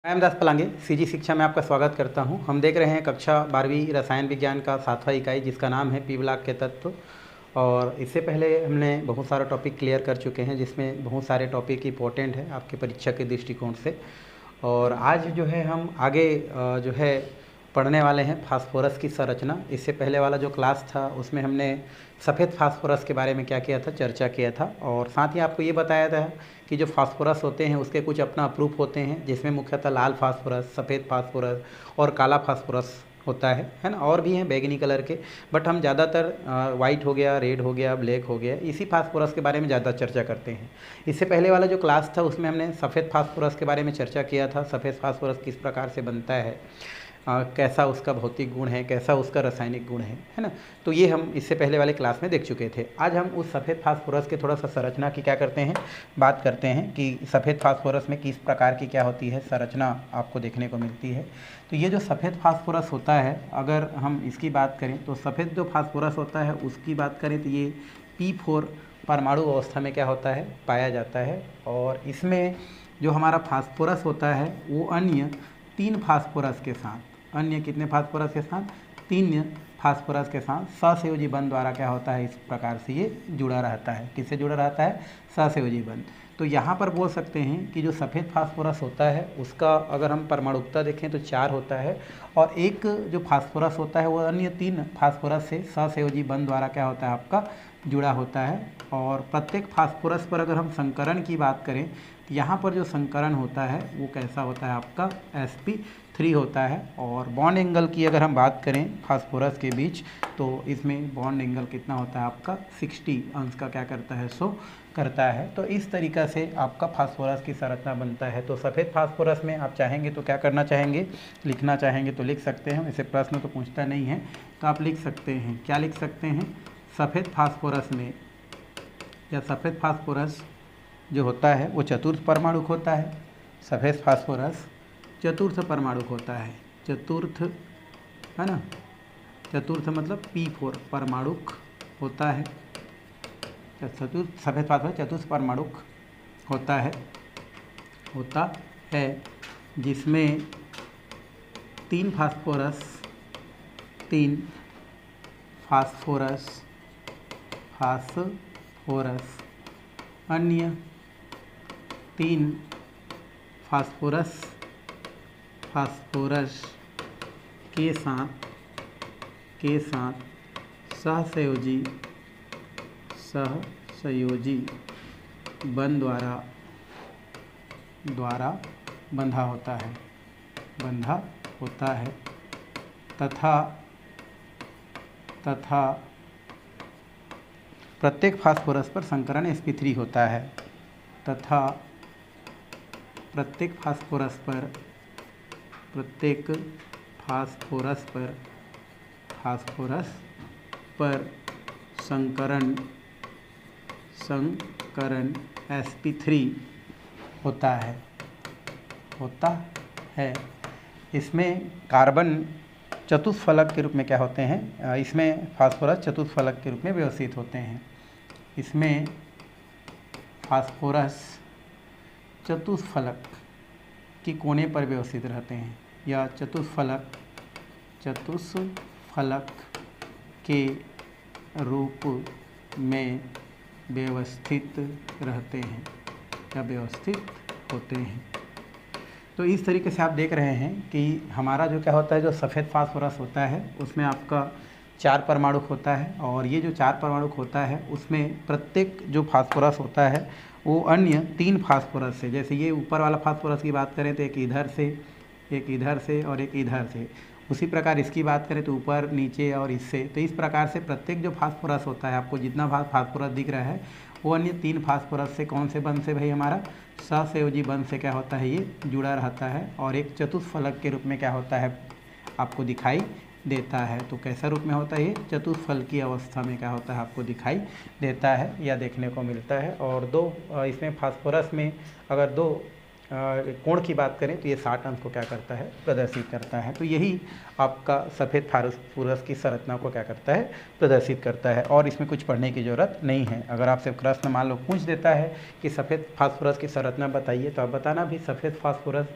मैं एम दास पलांगे सीजी शिक्षा में आपका स्वागत करता हूं। हम देख रहे हैं कक्षा 12वीं रसायन विज्ञान का 7वां इकाई जिसका नाम है पी ब्लॉक के तत्व। और इससे पहले हमने बहुत सारा टॉपिक क्लियर कर चुके हैं जिसमें बहुत सारे टॉपिक इंपॉर्टेंट है आपके परीक्षा के दृष्टिकोण से। और आज जो है हम आगे जो है पढ़ने वाले हैं फास्फोरस की संरचना। इससे पहले वाला जो क्लास था उसमें हमने सफ़ेद फास्फोरस के बारे में क्या किया था, चर्चा किया था। और साथ ही आपको ये बताया था कि जो फास्फोरस होते हैं उसके कुछ अपना अप्रूफ होते हैं, जिसमें मुख्यतः लाल फास्फोरस, सफ़ेद फास्फोरस और काला फास्फोरस होता है ना। और भी हैं बैगनी कलर के, बट हम ज़्यादातर वाइट हो गया, रेड हो गया, ब्लैक हो गया, इसी फास्फोरस के बारे में ज़्यादा चर्चा करते हैं। इससे पहले वाला जो क्लास था उसमें हमने सफ़ेद फास्फोरस के बारे में चर्चा किया था। सफ़ेद फास्फोरस किस प्रकार से बनता है, कैसा उसका भौतिक गुण है, कैसा उसका रासायनिक गुण है ना। तो ये हम इससे पहले वाले क्लास में देख चुके थे। आज हम उस सफ़ेद फास्फोरस के थोड़ा सा संरचना की क्या करते हैं, बात करते हैं कि सफ़ेद फास्फोरस में किस प्रकार की क्या होती है संरचना आपको देखने को मिलती है। तो ये जो सफ़ेद फास्फोरस होता है, अगर हम इसकी बात करें तो सफ़ेद जो फास्फोरस होता है उसकी बात करें तो ये P4 परमाणु अवस्था में क्या होता है, पाया जाता है। और इसमें जो हमारा फास्फोरस होता है वो अन्य 3 फास्फोरस के साथ, अन्य कितने फास्फोरस के साथ, 3 फास्फोरस के साथ सहसंयोजी बंध द्वारा क्या होता है, इस प्रकार से ये जुड़ा रहता है। किससे जुड़ा रहता है, सहसंयोजी बंध। तो यहाँ पर बोल सकते हैं कि जो सफ़ेद फास्फोरस होता है उसका अगर हम परमाणुकता देखें तो 4 होता है, और एक जो फास्फोरस होता है वो अन्य 3 फास्फोरस से सहसंयोजी बंध द्वारा क्या होता है, आपका जुड़ा होता है। और प्रत्येक फास्फोरस पर अगर हम संकरण की बात करें तो यहाँ पर जो संकरण होता है वो कैसा होता है, आपका sp3 होता है। और बॉन्ड एंगल की अगर हम बात करें फास्फोरस के बीच तो इसमें बॉन्ड एंगल कितना होता है, आपका 60 अंश का क्या करता है, शो करता है। तो इस तरीक़ा से आपका फास्फोरस की संरचना बनता है। तो सफ़ेद फास्फोरस में आप चाहेंगे तो क्या करना चाहेंगे, लिखना चाहेंगे तो लिख सकते हैं। इसे प्रश्न तो पूछता नहीं है तो आप लिख सकते हैं, क्या लिख सकते हैं, सफ़ेद फास्फोरस में या सफ़ेद फास्फोरस जो होता है वो चतुर्थ परमाणुक होता है। सफ़ेद फास्फोरस चतुर्थ परमाणुक होता है, चतुर्थ है ना, चतुर्थ मतलब P4 परमाणुक होता है। चतुर्थ सफ़ेद फास्फोरस चतुर्थ परमाणुक होता है जिसमें 3 फास्फोरस अन्य 3 फास्फोरस के साथ सहसंयोजी बंध द्वारा बंधा होता है तथा प्रत्येक फास्फोरस पर संकरण sp3 होता है, तथा प्रत्येक फास्फोरस पर संकरण sp3 होता है। इसमें कार्बन चतुष्फलक के रूप में क्या होते हैं, इसमें फास्फोरस चतुष्फलक के रूप में व्यवस्थित होते हैं। इसमें फास्फोरस चतुष्फलक की कोने पर व्यवस्थित रहते हैं, या चतुष्फलक के रूप में व्यवस्थित रहते हैं या व्यवस्थित होते हैं। तो इस तरीके से आप देख रहे हैं कि हमारा जो क्या होता है, जो सफ़ेद फास्फोरस होता है उसमें आपका 4 परमाणुक होता है। और ये जो 4 परमाणुक होता है उसमें प्रत्येक जो फास्फोरस होता है वो अन्य 3 फास्फोरस से, जैसे ये ऊपर वाला फास्फोरस की बात करें तो एक इधर से, एक इधर से और एक इधर से, उसी प्रकार इसकी बात करें तो ऊपर, नीचे और इससे। तो इस प्रकार से प्रत्येक जो फास्फोरस होता है, आपको जितना फास्फोरस दिख रहा है वो अन्य 3 फास्फोरस से कौन से बंध से भाई, हमारा सहसंयोजी बंध से क्या होता है, ये जुड़ा रहता है। और एक चतुष्फलक के रूप में क्या होता है, आपको दिखाई देता है। तो कैसा रूप में होता है, ये चतुष्फल की अवस्था में क्या होता है, आपको दिखाई देता है या देखने को मिलता है। और इसमें फास्फोरस में अगर 2 कोण की बात करें तो ये 60 अंश को क्या करता है, प्रदर्शित करता है। तो यही आपका सफ़ेद फास्फोरस की संरचना को क्या करता है, प्रदर्शित करता है। और इसमें कुछ पढ़ने की ज़रूरत नहीं है। अगर आपसे प्रश्न मान लो पूछ देता है कि सफ़ेद फास्फोरस की संरचना बताइए, तो आप बताना भी सफ़ेद फास्फोरस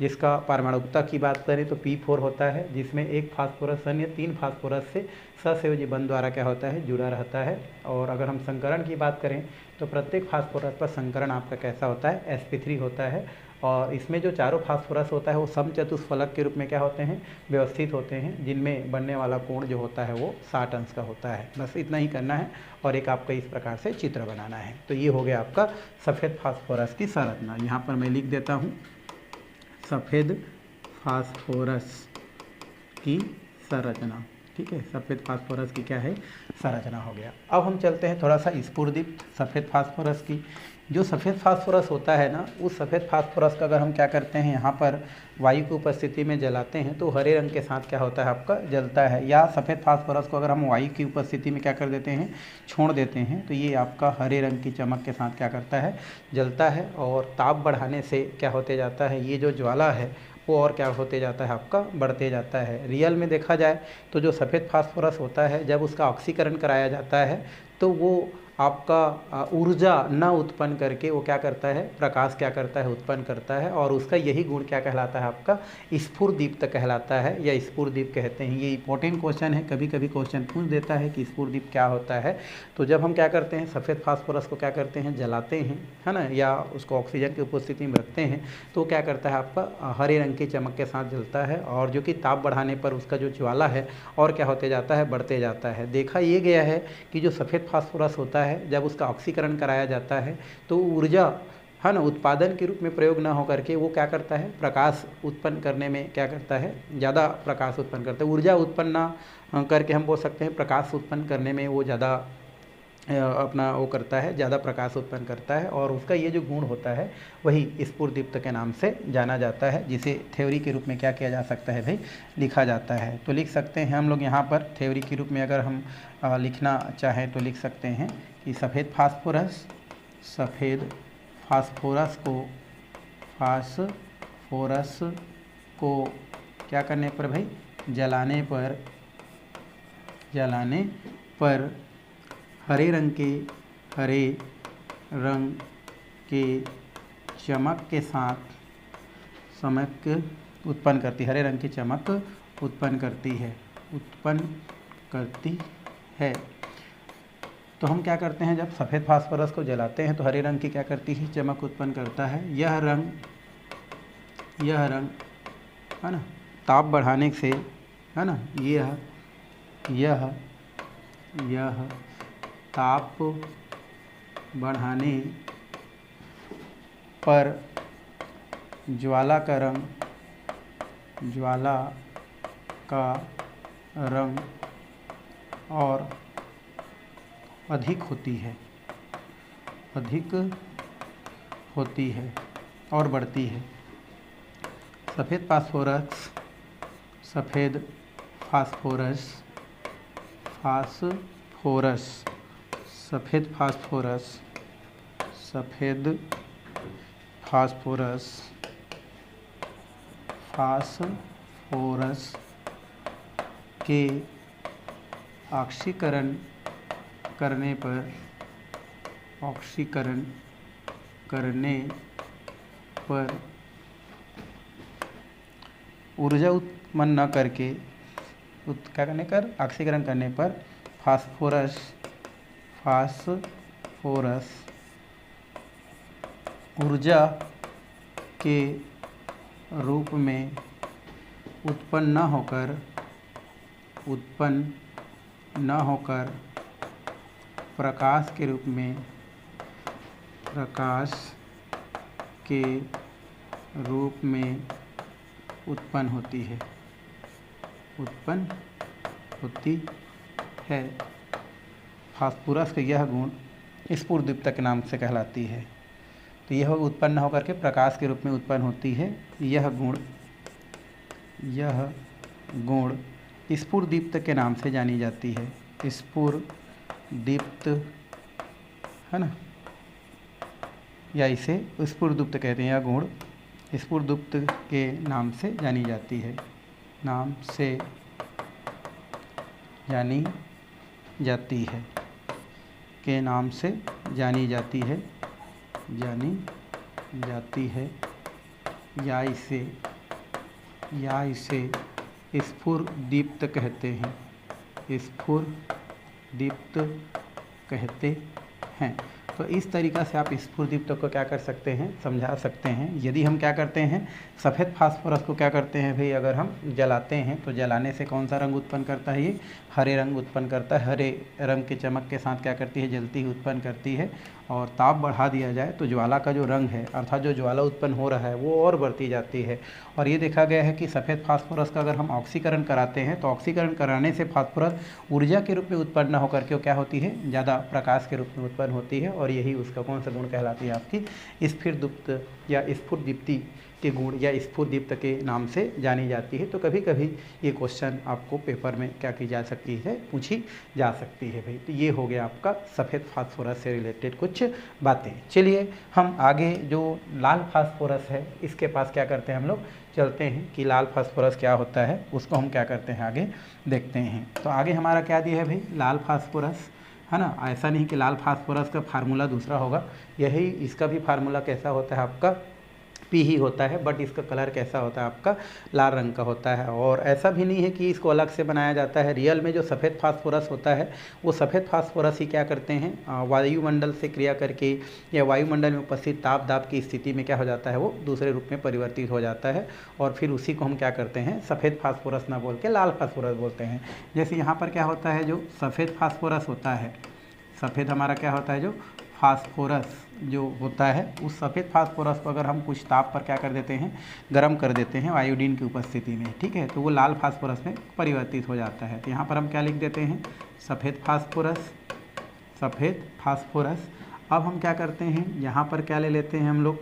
जिसका परमाणुकता की बात करें तो P4 होता है, जिसमें एक फास्फोरस अन्य 3 फास्फोरस से सहसंयोजी बंध द्वारा क्या होता है, जुड़ा रहता है। और अगर हम संकरण की बात करें तो प्रत्येक फास्फोरस पर संकरण आपका कैसा होता है, sp3 होता है। और इसमें जो चारों फास्फोरस होता है वो समचतुष्फलक के रूप में क्या होते हैं, व्यवस्थित होते हैं, जिनमें बनने वाला कोण जो होता है वो 60 अंश का होता है। बस इतना ही करना है और एक आपको इस प्रकार से चित्र बनाना है। तो ये हो गया आपका सफ़ेद फास्फोरस की संरचना। यहाँ पर मैं लिख देता हूँ सफ़ेद फास्फोरस की संरचना। ठीक है, सफ़ेद फास्फोरस की क्या है, संरचना हो गया। अब हम चलते हैं थोड़ा सा स्फुरदीप्त सफ़ेद फास्फोरस की। जो सफ़ेद फास्फोरस होता है ना, उस सफ़ेद फास्फोरस का अगर हम क्या करते हैं, यहाँ पर वायु की उपस्थिति में जलाते हैं तो हरे रंग के साथ क्या होता है, आपका जलता है। या सफ़ेद फास्फोरस को अगर हम वायु की उपस्थिति में क्या कर देते हैं, छोड़ देते हैं, तो ये आपका हरे रंग की चमक के साथ क्या करता है, जलता है। और ताप बढ़ाने से क्या होते जाता है, ये जो ज्वाला है वो और क्या होते जाता है, आपका बढ़ते जाता है। रियल में देखा जाए तो जो सफ़ेद फास्फोरस होता है, जब उसका ऑक्सीकरण कराया जाता है तो वो आपका ऊर्जा न उत्पन्न करके वो क्या करता है, प्रकाश क्या करता है, उत्पन्न करता है। और उसका यही गुण क्या कहलाता है, आपका स्फुरदीप्त कहलाता है या स्फुरदीप कहते हैं। ये इंपॉर्टेंट क्वेश्चन है, कभी कभी क्वेश्चन पूछ देता है कि स्फुरदीप क्या होता है। तो जब हम क्या करते हैं, सफ़ेद फास्फोरस को क्या करते हैं, जलाते हैं, है ना, या उसको ऑक्सीजन की उपस्थिति में रखते हैं, तो क्या करता है, आपका हरे रंग की चमक के साथ जलता है। और जो कि ताप बढ़ाने पर उसका जो ज्वाला है और क्या होते जाता है, बढ़ते जाता है। देखा ये गया है कि जो सफ़ेद फास्फोरस होता है, जब उसका ऑक्सीकरण कराया जाता है तो ऊर्जा, है ना, उत्पादन के रूप में प्रयोग ना हो करके वो क्या करता है, प्रकाश उत्पन्न करने में क्या करता है, ज़्यादा प्रकाश उत्पन्न करता है। ऊर्जा उत्पन्न ना करके हम बोल सकते हैं प्रकाश उत्पन्न करने में वो ज़्यादा अपना वो करता है, ज़्यादा प्रकाश उत्पन्न करता है। और उसका ये जो गुण होता है वही स्फुरदीप्त के नाम से जाना जाता है, जिसे थ्योरी के रूप में क्या किया जा सकता है भाई, लिखा जाता है। तो लिख सकते हैं हम लोग यहाँ पर थ्योरी के रूप में अगर हम लिखना चाहें तो लिख सकते हैं कि सफ़ेद फास्फोरस को क्या करने पर भाई, जलाने पर हरे रंग के चमक के साथ उत्पन्न करती, हरे रंग की चमक उत्पन्न करती है। तो हम क्या करते हैं, जब सफ़ेद फास्फोरस को जलाते हैं तो हरे रंग की क्या करती है, चमक उत्पन्न करता है। यह रंग है ना, ताप बढ़ाने से, है ना, यह ताप बढ़ाने पर ज्वाला का रंग और अधिक होती है और बढ़ती है। सफ़ेद फास्फोरस के ऑक्सीकरण करने पर ऊर्जा उत्पन्न न करके क्या करने पर, ऑक्सीकरण करने पर फास्फोरस ऊर्जा के रूप में उत्पन्न न होकर प्रकाश के रूप में उत्पन्न होती है। फास्फोरस का यह गुण स्फुरदीप्त के नाम से कहलाती है। तो यह उत्पन्न होकर के प्रकाश के रूप में उत्पन्न होती है। यह गुण स्फुरदीप्त के नाम से जानी जाती है। स्फुरदीप्त, है ना, या इसे स्फुरदीप्त कहते हैं। यह गुण स्फुरदीप्त के नाम से जानी जाती है, या इसे या इसे स्फुरदीप्त कहते हैं, स्फुरदीप्त कहते हैं। तो इस तरीक़ा से आप स्फुरदीप्त को क्या कर सकते हैं, समझा सकते हैं। यदि हम क्या करते हैं, सफ़ेद फास्फोरस को क्या करते हैं भाई, अगर हम जलाते हैं तो जलाने से कौन सा रंग उत्पन्न करता है, ये हरे रंग उत्पन्न करता है। हरे रंग के चमक के साथ क्या करती है, जलती हुई उत्पन्न करती है। और ताप बढ़ा दिया जाए तो ज्वाला का जो रंग है, अर्थात जो ज्वाला उत्पन्न हो रहा है, वो और बढ़ती जाती है। और ये देखा गया है कि सफ़ेद फास्फोरस का अगर हम ऑक्सीकरण कराते हैं तो ऑक्सीकरण कराने से फास्फोरस ऊर्जा के रूप में उत्पन्न होकर के क्या होती है, ज़्यादा प्रकाश के रूप में उत्पन्न होती है। और यही उसका कौन सा गुण कहलाती है, आपकी स्फुरदीप्त या स्फुरदीप्ति के गुण या स्फुरदीप्त के नाम से जानी जाती है। तो कभी कभी ये क्वेश्चन आपको पेपर में क्या की जा सकती है, पूछी जा सकती है भाई। तो ये हो गया आपका सफ़ेद फास्फोरस से रिलेटेड कुछ बातें। चलिए हम आगे जो लाल फास्फोरस है इसके पास क्या करते हैं, हम लोग चलते हैं कि लाल फास्फोरस क्या होता है, उसको हम क्या करते हैं आगे देखते हैं। तो आगे हमारा क्या दिया है भाई, लाल फास्फोरस है ना। ऐसा नहीं कि लाल फास्फोरस का फार्मूला दूसरा होगा, यही इसका भी फार्मूला कैसा होता है आपका पी ही होता है, बट इसका कलर कैसा होता है आपका लाल रंग का होता है। और ऐसा भी नहीं है कि इसको अलग से बनाया जाता है। रियल में जो सफ़ेद फास्फोरस होता है वो सफ़ेद फास्फोरस ही क्या करते हैं, वायुमंडल से क्रिया करके या वायुमंडल में उपस्थित ताप दाब की स्थिति में क्या हो जाता है, वो दूसरे रूप में परिवर्तित हो जाता है। और फिर उसी को हम क्या करते हैं, सफ़ेद फास्फोरस ना बोल के लाल फास्फोरस बोलते हैं। जैसे यहाँ पर क्या होता है, जो सफ़ेद फास्फोरस होता है, सफ़ेद हमारा क्या होता है, जो फास्फोरस जो होता है, उस सफ़ेद फास्फोरस को अगर हम कुछ ताप पर क्या कर देते हैं, गर्म कर देते हैं आयोडीन की उपस्थिति में, ठीक है, तो वो लाल फास्फोरस में परिवर्तित हो जाता है। तो यहाँ पर हम क्या लिख देते हैं, सफ़ेद फास्फोरस, सफ़ेद फास्फोरस। अब हम क्या करते हैं, यहाँ पर क्या ले लेते हैं हम लोग,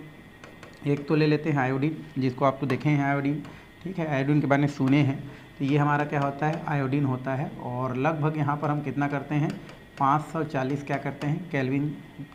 एक तो ले लेते हैं आयोडीन, जिसको आप तो देखे हैं आयोडीन, ठीक है, आयोडीन के बारे में सुने हैं। तो ये हमारा क्या होता है, आयोडीन होता है। और लगभग यहाँ पर हम कितना करते हैं, 540 क्या करते हैं, केल्विन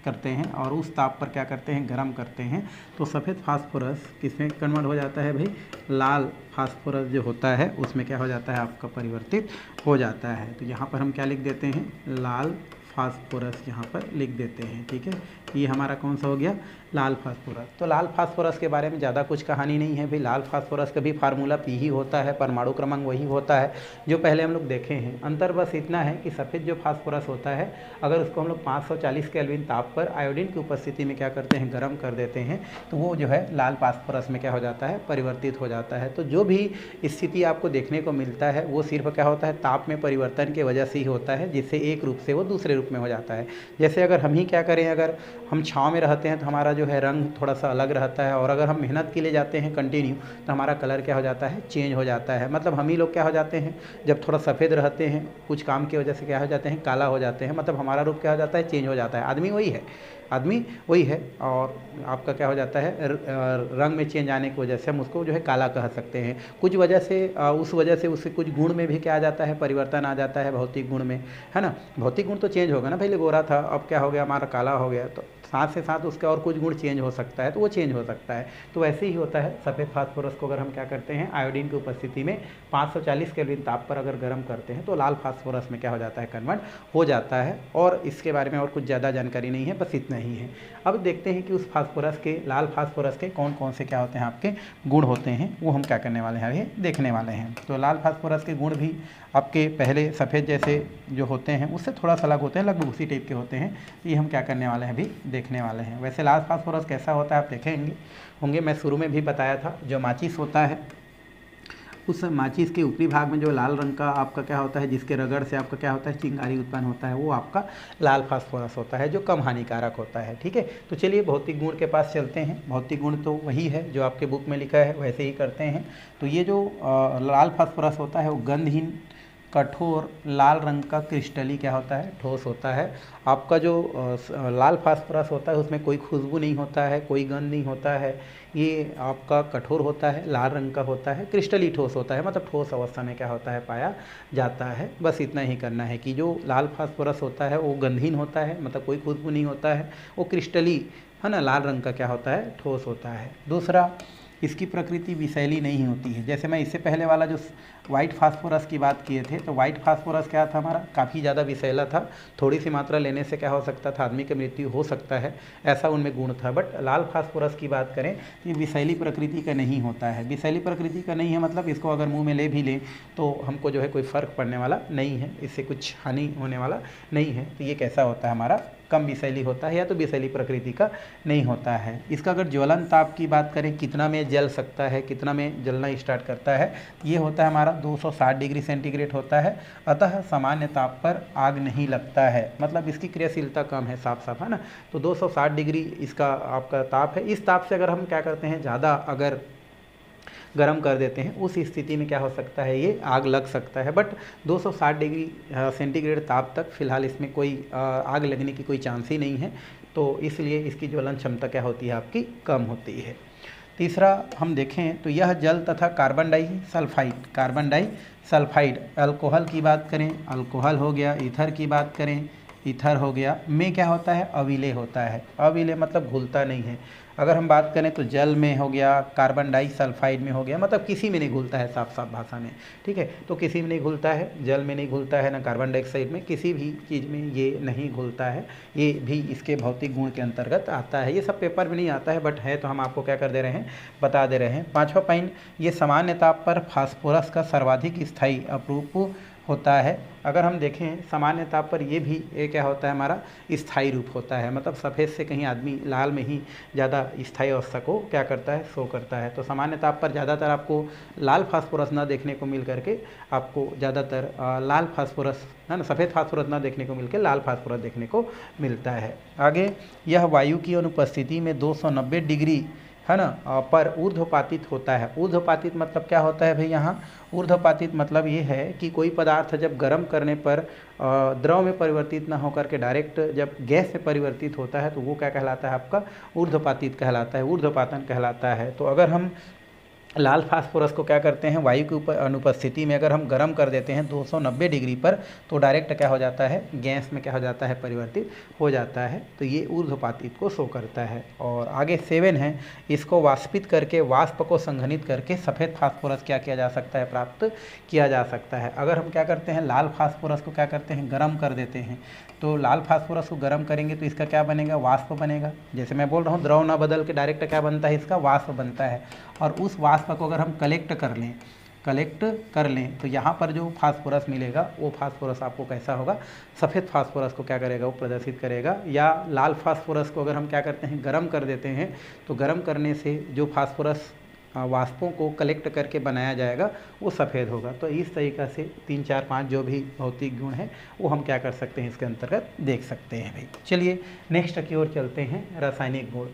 करते हैं, और उस ताप पर क्या करते हैं, गर्म करते हैं। तो सफ़ेद फास्फोरस किसमें कन्वर्ट हो जाता है भाई, लाल फास्फोरस जो होता है उसमें क्या हो जाता है, आपका परिवर्तित हो जाता है। तो यहाँ पर हम क्या लिख देते हैं, लाल फास्फोरस यहाँ पर लिख देते हैं, ठीक है। ये हमारा कौन सा हो गया, लाल फास्फोरस। तो लाल फास्फोरस के बारे में ज़्यादा कुछ कहानी नहीं है भाई। लाल फास्फोरस का भी फार्मूला पी ही होता है, परमाणु क्रमांक वही होता है जो पहले हम लोग देखे हैं। अंतर बस इतना है कि सफ़ेद जो फास्फोरस होता है, अगर उसको हम लोग 540 केल्विन ताप पर आयोडीन की उपस्थिति में क्या करते हैं, गर्म कर देते हैं, तो वो जो है लाल फास्फोरस में क्या हो जाता है, परिवर्तित हो जाता है। तो जो भी स्थिति आपको देखने को मिलता है वो सिर्फ क्या होता है, ताप में परिवर्तन की वजह से ही होता है, जिससे एक रूप से वो दूसरे रूप में हो जाता है। जैसे अगर हम ही क्या करें, अगर हम छाँव में रहते हैं तो हमारा जो है रंग थोड़ा सा अलग रहता है, और अगर हम मेहनत के लिए जाते हैं कंटिन्यू तो हमारा कलर क्या हो जाता है, चेंज हो जाता है। मतलब हम ही लोग क्या हो जाते हैं, जब थोड़ा सफ़ेद रहते हैं कुछ काम की वजह से क्या हो जाते हैं, काला हो जाते हैं, मतलब हमारा रूप क्या हो जाता है, चेंज हो जाता है। आदमी वही है, आदमी वही है, और आपका क्या हो जाता है, रंग में चेंज आने की वजह से हम उसको जो है काला कह सकते हैं। कुछ वजह से उस वजह से उससे कुछ गुण में भी क्या आ जाता है, परिवर्तन आ जाता है, भौतिक गुण में, है ना। भौतिक गुण तो चेंज होगा ना, पहले गोरा था अब क्या हो गया, हमारा काला हो गया, तो साथ से साथ उसका और कुछ गुण चेंज हो सकता है, तो वो चेंज हो सकता है। तो वैसे ही होता है सफ़ेद फास्फोरस को अगर हम क्या करते हैं, आयोडीन की उपस्थिति में 540 केल्विन ताप पर अगर गर्म करते हैं तो लाल फास्फोरस में क्या हो जाता है, कन्वर्ट हो जाता है। और इसके बारे में और कुछ ज़्यादा जानकारी नहीं है, बस इतना ही है। अब देखते हैं कि उस फास्फोरस के, लाल फास्फोरस के कौन कौन से क्या होते हैं, आपके गुण होते हैं, वो हम क्या करने वाले हैं, अभी देखने वाले हैं। तो लाल फास्फोरस के गुण भी आपके पहले सफ़ेद जैसे जो होते हैं उससे थोड़ा सा अलग होते हैं, लगभग उसी टाइप के होते हैं। ये हम क्या करने वाले हैं, अभी देखने वाले हैं। वैसे लाल फास्फोरस कैसा होता है आप देखेंगे होंगे, मैं शुरू में भी बताया था, जो माचिस होता है उस माचिस के ऊपरी भाग में जो लाल रंग का आपका क्या होता है, जिसके रगड़ से आपका क्या होता है, चिंगारी उत्पन्न होता है, वो आपका लाल फास्फोरस होता है, जो कम हानिकारक होता है, ठीक है। तो चलिए भौतिक गुण के पास चलते हैं। भौतिक गुण तो वही है जो आपके बुक में लिखा है, वैसे ही करते हैं। तो ये जो लाल फास्फोरस होता है वो गंधहीन, कठोर लाल रंग का क्रिस्टली क्या होता है, ठोस होता है। आपका जो लाल फास्फोरस होता है उसमें कोई खुशबू नहीं होता है, कोई गंध नहीं होता है। ये आपका कठोर होता है, लाल रंग का होता है, क्रिस्टली ठोस होता है, मतलब ठोस अवस्था में क्या होता है, पाया जाता है। बस इतना ही करना है कि जो लाल फास्फोरस होता है वो गंधहीन होता है, मतलब कोई खुशबू नहीं होता है, वो क्रिस्टली है ना, लाल रंग का क्या होता है, ठोस होता है। दूसरा, इसकी प्रकृति विषैली नहीं होती है। जैसे मैं इससे पहले वाला जो वाइट फास्फोरस की बात किए थे, तो वाइट फास्फोरस क्या था हमारा, काफ़ी ज़्यादा विषैला था, थोड़ी सी मात्रा लेने से क्या हो सकता था, आदमी की मृत्यु हो सकता है, ऐसा उनमें गुण था। बट लाल फास्फोरस की बात करें तो ये विषैली प्रकृति का नहीं होता है। विषैली प्रकृति का नहीं है मतलब इसको अगर मुँह में ले भी लें तो हमको जो है कोई फ़र्क पड़ने वाला नहीं है, इससे कुछ हानि होने वाला नहीं है। तो ये कैसा होता है हमारा, कम विषैली होता है या तो विषैली प्रकृति का नहीं होता है। इसका अगर ज्वलन ताप की बात करें, कितना में जल सकता है, कितना में जलना स्टार्ट करता है, ये होता है हमारा 260 डिग्री सेंटीग्रेड होता है। अतः सामान्य ताप पर आग नहीं लगता है, मतलब इसकी क्रियाशीलता कम है, साफ साफ है ना। तो 260 डिग्री इसका आपका ताप है। इस ताप से अगर हम क्या करते हैं, ज़्यादा अगर गर्म कर देते हैं, उस स्थिति में क्या हो सकता है, ये आग लग सकता है। बट 260 डिग्री सेंटीग्रेड ताप तक फिलहाल इसमें कोई आग लगने की कोई चांस ही नहीं है, तो इसलिए इसकी ज्वलन क्षमता क्या होती है, आपकी कम होती है। तीसरा हम देखें तो यह जल तथा कार्बन डाइसल्फाइड अल्कोहल की बात करें, अल्कोहल हो गया, ईथर की बात करें, ईथर हो गया, में क्या होता है, अविलेय होता है। अविलेय मतलब घुलता नहीं है। अगर हम बात करें तो जल में हो गया, कार्बन डाइसल्फाइड में हो गया, मतलब किसी में नहीं घुलता है, साफ साफ भाषा में, ठीक है। तो किसी में नहीं घुलता है, जल में नहीं घुलता है, ना कार्बन डाइऑक्साइड में, किसी भी चीज़ में ये नहीं घुलता है। ये भी इसके भौतिक गुण के अंतर्गत आता है। ये सब पेपर में नहीं आता है, बट है तो हम आपको क्या कर दे रहे हैं, बता दे रहे हैं। 5वां पॉइंट, ये सामान्य ताप पर फास्फोरस का सर्वाधिक स्थायी अपरूप होता है। अगर हम देखें सामान्य ताप पर ये भी क्या होता है, हमारा स्थायी रूप होता है, मतलब सफ़ेद से कहीं आदमी लाल में ही ज़्यादा स्थायी अवस्था को क्या करता है, शो करता है। तो सामान्य ताप पर ज़्यादातर आपको लाल फास्फोरस ना देखने को मिल करके आपको ज़्यादातर लाल फास्फोरस है ना, सफ़ेद फास्फोरस ना देखने को मिलकर लाल फास्फोरस देखने को मिलता है। आगे, यह वायु की अनुपस्थिति में 290 डिग्री है ना पर ऊर्ध्वपातित होता है। ऊर्ध्वपातित मतलब क्या होता है भाई, यहाँ ऊर्ध्वपातित मतलब ये है कि कोई पदार्थ जब गर्म करने पर द्रव में परिवर्तित ना होकर के डायरेक्ट जब गैस में परिवर्तित होता है तो वो क्या कहलाता है, आपका ऊर्ध्वपातित कहलाता है, ऊर्ध्वपातन कहलाता है। तो अगर हम लाल फास्फोरस को क्या करते हैं, वायु की अनुपस्थिति में अगर हम गर्म कर देते हैं 290 डिग्री पर, तो डायरेक्ट क्या हो जाता है, गैस में क्या हो जाता है, परिवर्तित हो जाता है। तो ये ऊर्ध्वपातित को शो करता है। और आगे 7 है, इसको वाष्पित करके, वाष्प को संघनित करके सफ़ेद फास्फोरस क्या किया जा सकता है, प्राप्त किया जा सकता है। अगर हम क्या करते हैं, लाल फास्फोरस को क्या करते हैं, गर्म कर देते हैं, तो लाल फास्फोरस को गर्म करेंगे तो इसका क्या बनेगा, वाष्प बनेगा। जैसे मैं बोल रहा हूँ, द्रव ना बदल के डायरेक्ट क्या बनता है, इसका वाष्प बनता है। और उस वाष्प को अगर हम कलेक्ट कर लें तो यहाँ पर जो फास्फोरस मिलेगा वो फास्फोरस आपको कैसा होगा, सफ़ेद फास्फोरस को क्या करेगा, वो प्रदर्शित करेगा। या लाल फास्फोरस को अगर हम क्या करते हैं, गर्म कर देते हैं, तो गर्म करने से जो फास्फोरस वाष्पों को कलेक्ट करके बनाया जाएगा वो सफ़ेद होगा। तो इस तरीक़ा से 3, 4, 5 जो भी भौतिक गुण हैं वो हम क्या कर सकते हैं, इसके अंतर्गत देख सकते हैं भाई। चलिए नेक्स्ट की ओर चलते हैं, रासायनिक गुण।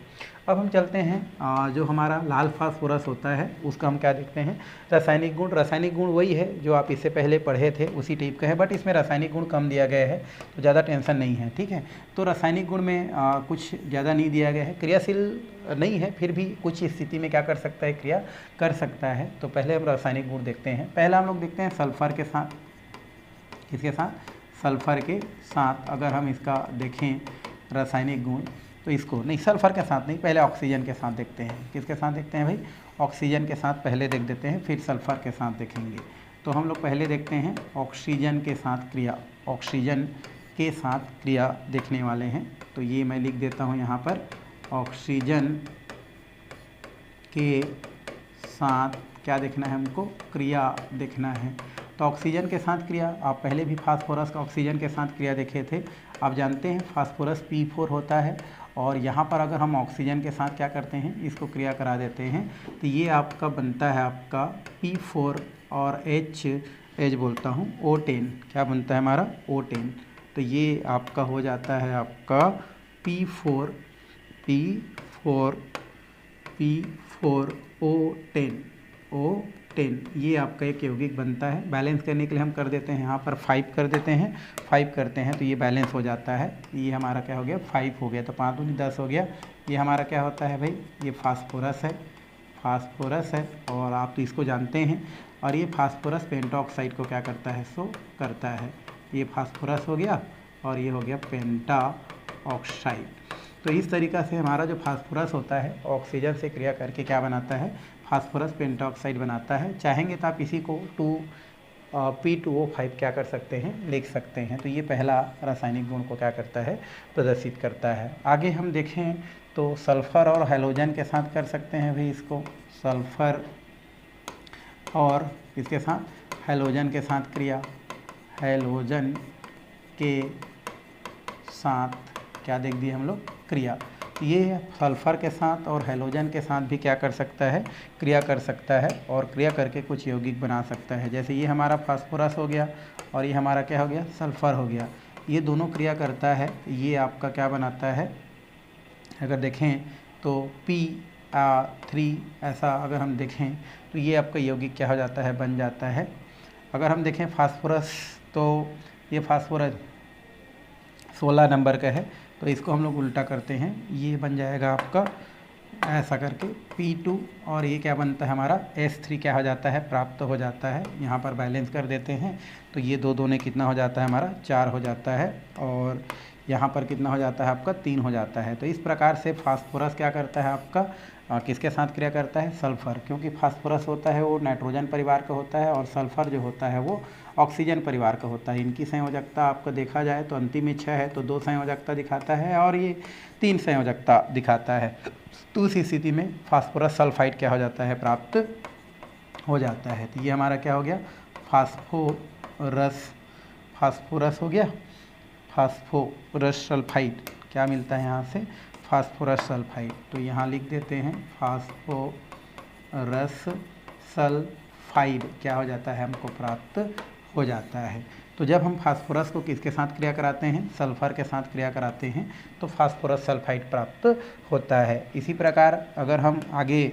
अब हम चलते हैं जो हमारा लाल फास्फोरस होता है उसका हम क्या देखते हैं, रासायनिक गुण। रासायनिक गुण वही है जो आप इससे पहले पढ़े थे, उसी टाइप का है, बट इसमें रासायनिक गुण कम दिया गया है, तो ज़्यादा टेंशन नहीं है, ठीक है। तो रासायनिक गुण में कुछ ज़्यादा नहीं दिया गया है, क्रियाशील नहीं है, फिर भी कुछ स्थिति में क्या कर सकता है, क्रिया कर सकता है। तो पहले हम रासायनिक गुण देखते हैं। पहला हम लोग देखते हैं सल्फर के साथ, किसके साथ, सल्फर के साथ। अगर हम इसका देखें रासायनिक गुण, तो इसको नहीं, सल्फर के साथ नहीं, पहले ऑक्सीजन के साथ देखते हैं। किसके साथ देखते हैं भाई, ऑक्सीजन के साथ पहले देख देते हैं, फिर सल्फर के साथ देखेंगे। तो हम लोग पहले देखते हैं ऑक्सीजन के साथ क्रिया, ऑक्सीजन के साथ क्रिया देखने वाले हैं। तो ये मैं लिख देता हूँ यहाँ पर, ऑक्सीजन के साथ क्या देखना है हमको, क्रिया देखना है। तो ऑक्सीजन के साथ क्रिया, आप पहले भी फास्फोरस का ऑक्सीजन के साथ क्रिया देखे थे, आप जानते हैं फास्फोरस P4 होता है। और यहाँ पर अगर हम ऑक्सीजन के साथ क्या करते हैं, इसको क्रिया करा देते हैं, तो ये आपका बनता है आपका P4 और H बोलता हूँ O10, क्या बनता है हमारा O10। तो ये आपका हो जाता है आपका P4 O10, ये आपका एक यौगिक बनता है। बैलेंस करने के लिए हम कर देते हैं यहाँ पर 5 कर देते हैं, 5 करते हैं तो ये बैलेंस हो जाता है। ये हमारा क्या हो गया, 5 हो गया, तो 5 दूनी 10 हो गया। ये हमारा क्या होता है भाई, ये फास्फोरस है, और आप तो इसको जानते हैं। और ये फास्फोरस पेंटाऑक्साइड को क्या करता है, शो करता है। ये फास्फोरस हो गया और ये हो गया पेंटाऑक्साइड। तो इस तरीक़ा से हमारा जो फास्फोरस होता है ऑक्सीजन से क्रिया करके क्या बनाता है, फास्फोरस पेंटॉक्साइड बनाता है। चाहेंगे तो आप इसी को P2O5 क्या कर सकते हैं, लिख सकते हैं। तो ये पहला रासायनिक गुण को क्या करता है, प्रदर्शित करता है। आगे हम देखें तो सल्फ़र और हैलोजन के साथ कर सकते हैं भाई इसको, सल्फ़र और इसके साथ हैलोजन के साथ क्रिया, हैलोजन के साथ क्या देख दिए हम लोग, क्रिया। ये सल्फ़र के साथ और हैलोजन के साथ भी क्या कर सकता है, क्रिया कर सकता है और क्रिया करके कुछ यौगिक बना सकता है। जैसे ये हमारा फास्फोरस हो गया और ये हमारा क्या हो गया, सल्फ़र हो गया। ये दोनों क्रिया करता है, ये आपका क्या बनाता है, अगर देखें तो P3 ऐसा अगर हम देखें तो ये आपका यौगिक क्या हो जाता है, बन जाता है। अगर हम देखें फास्फोरस, तो ये फास्फोरस 16 नंबर का है, तो इसको हम लोग उल्टा करते हैं, ये बन जाएगा आपका ऐसा करके P2 और ये क्या बनता है हमारा S3 क्या हो जाता है, प्राप्त हो जाता है। यहाँ पर बैलेंस कर देते हैं तो ये दो ने कितना हो जाता है हमारा, 4 हो जाता है और यहाँ पर कितना हो जाता है आपका, 3 हो जाता है। तो इस प्रकार से फास्फोरस क्या करता है आपका, किसके साथ क्रिया करता है, सल्फ़र, क्योंकि फास्फोरस होता है वो नाइट्रोजन परिवार का होता है और सल्फ़र जो होता है वो ऑक्सीजन परिवार का होता है। इनकी संयोजकता आपको देखा जाए तो अंतिम में 6 है, तो 2 संयोजकता दिखाता है और ये 3 संयोजकता दिखाता है। तो उस स्थिति में फास्फोरस सल्फाइड क्या हो जाता है, प्राप्त हो जाता है। तो ये हमारा क्या हो गया, फास्फोरस हो गया, फास्फोरस सल्फाइड क्या मिलता है यहाँ से, फास्फोरस सल्फाइड। तो यहाँ लिख देते हैं फास्फोरस सल्फाइड क्या हो जाता है, हमको प्राप्त हो जाता है। तो जब हम फास्फोरस को किसके साथ क्रिया कराते हैं, सल्फ़र के साथ क्रिया कराते हैं, तो फास्फोरस सल्फाइड प्राप्त होता है। इसी प्रकार अगर हम आगे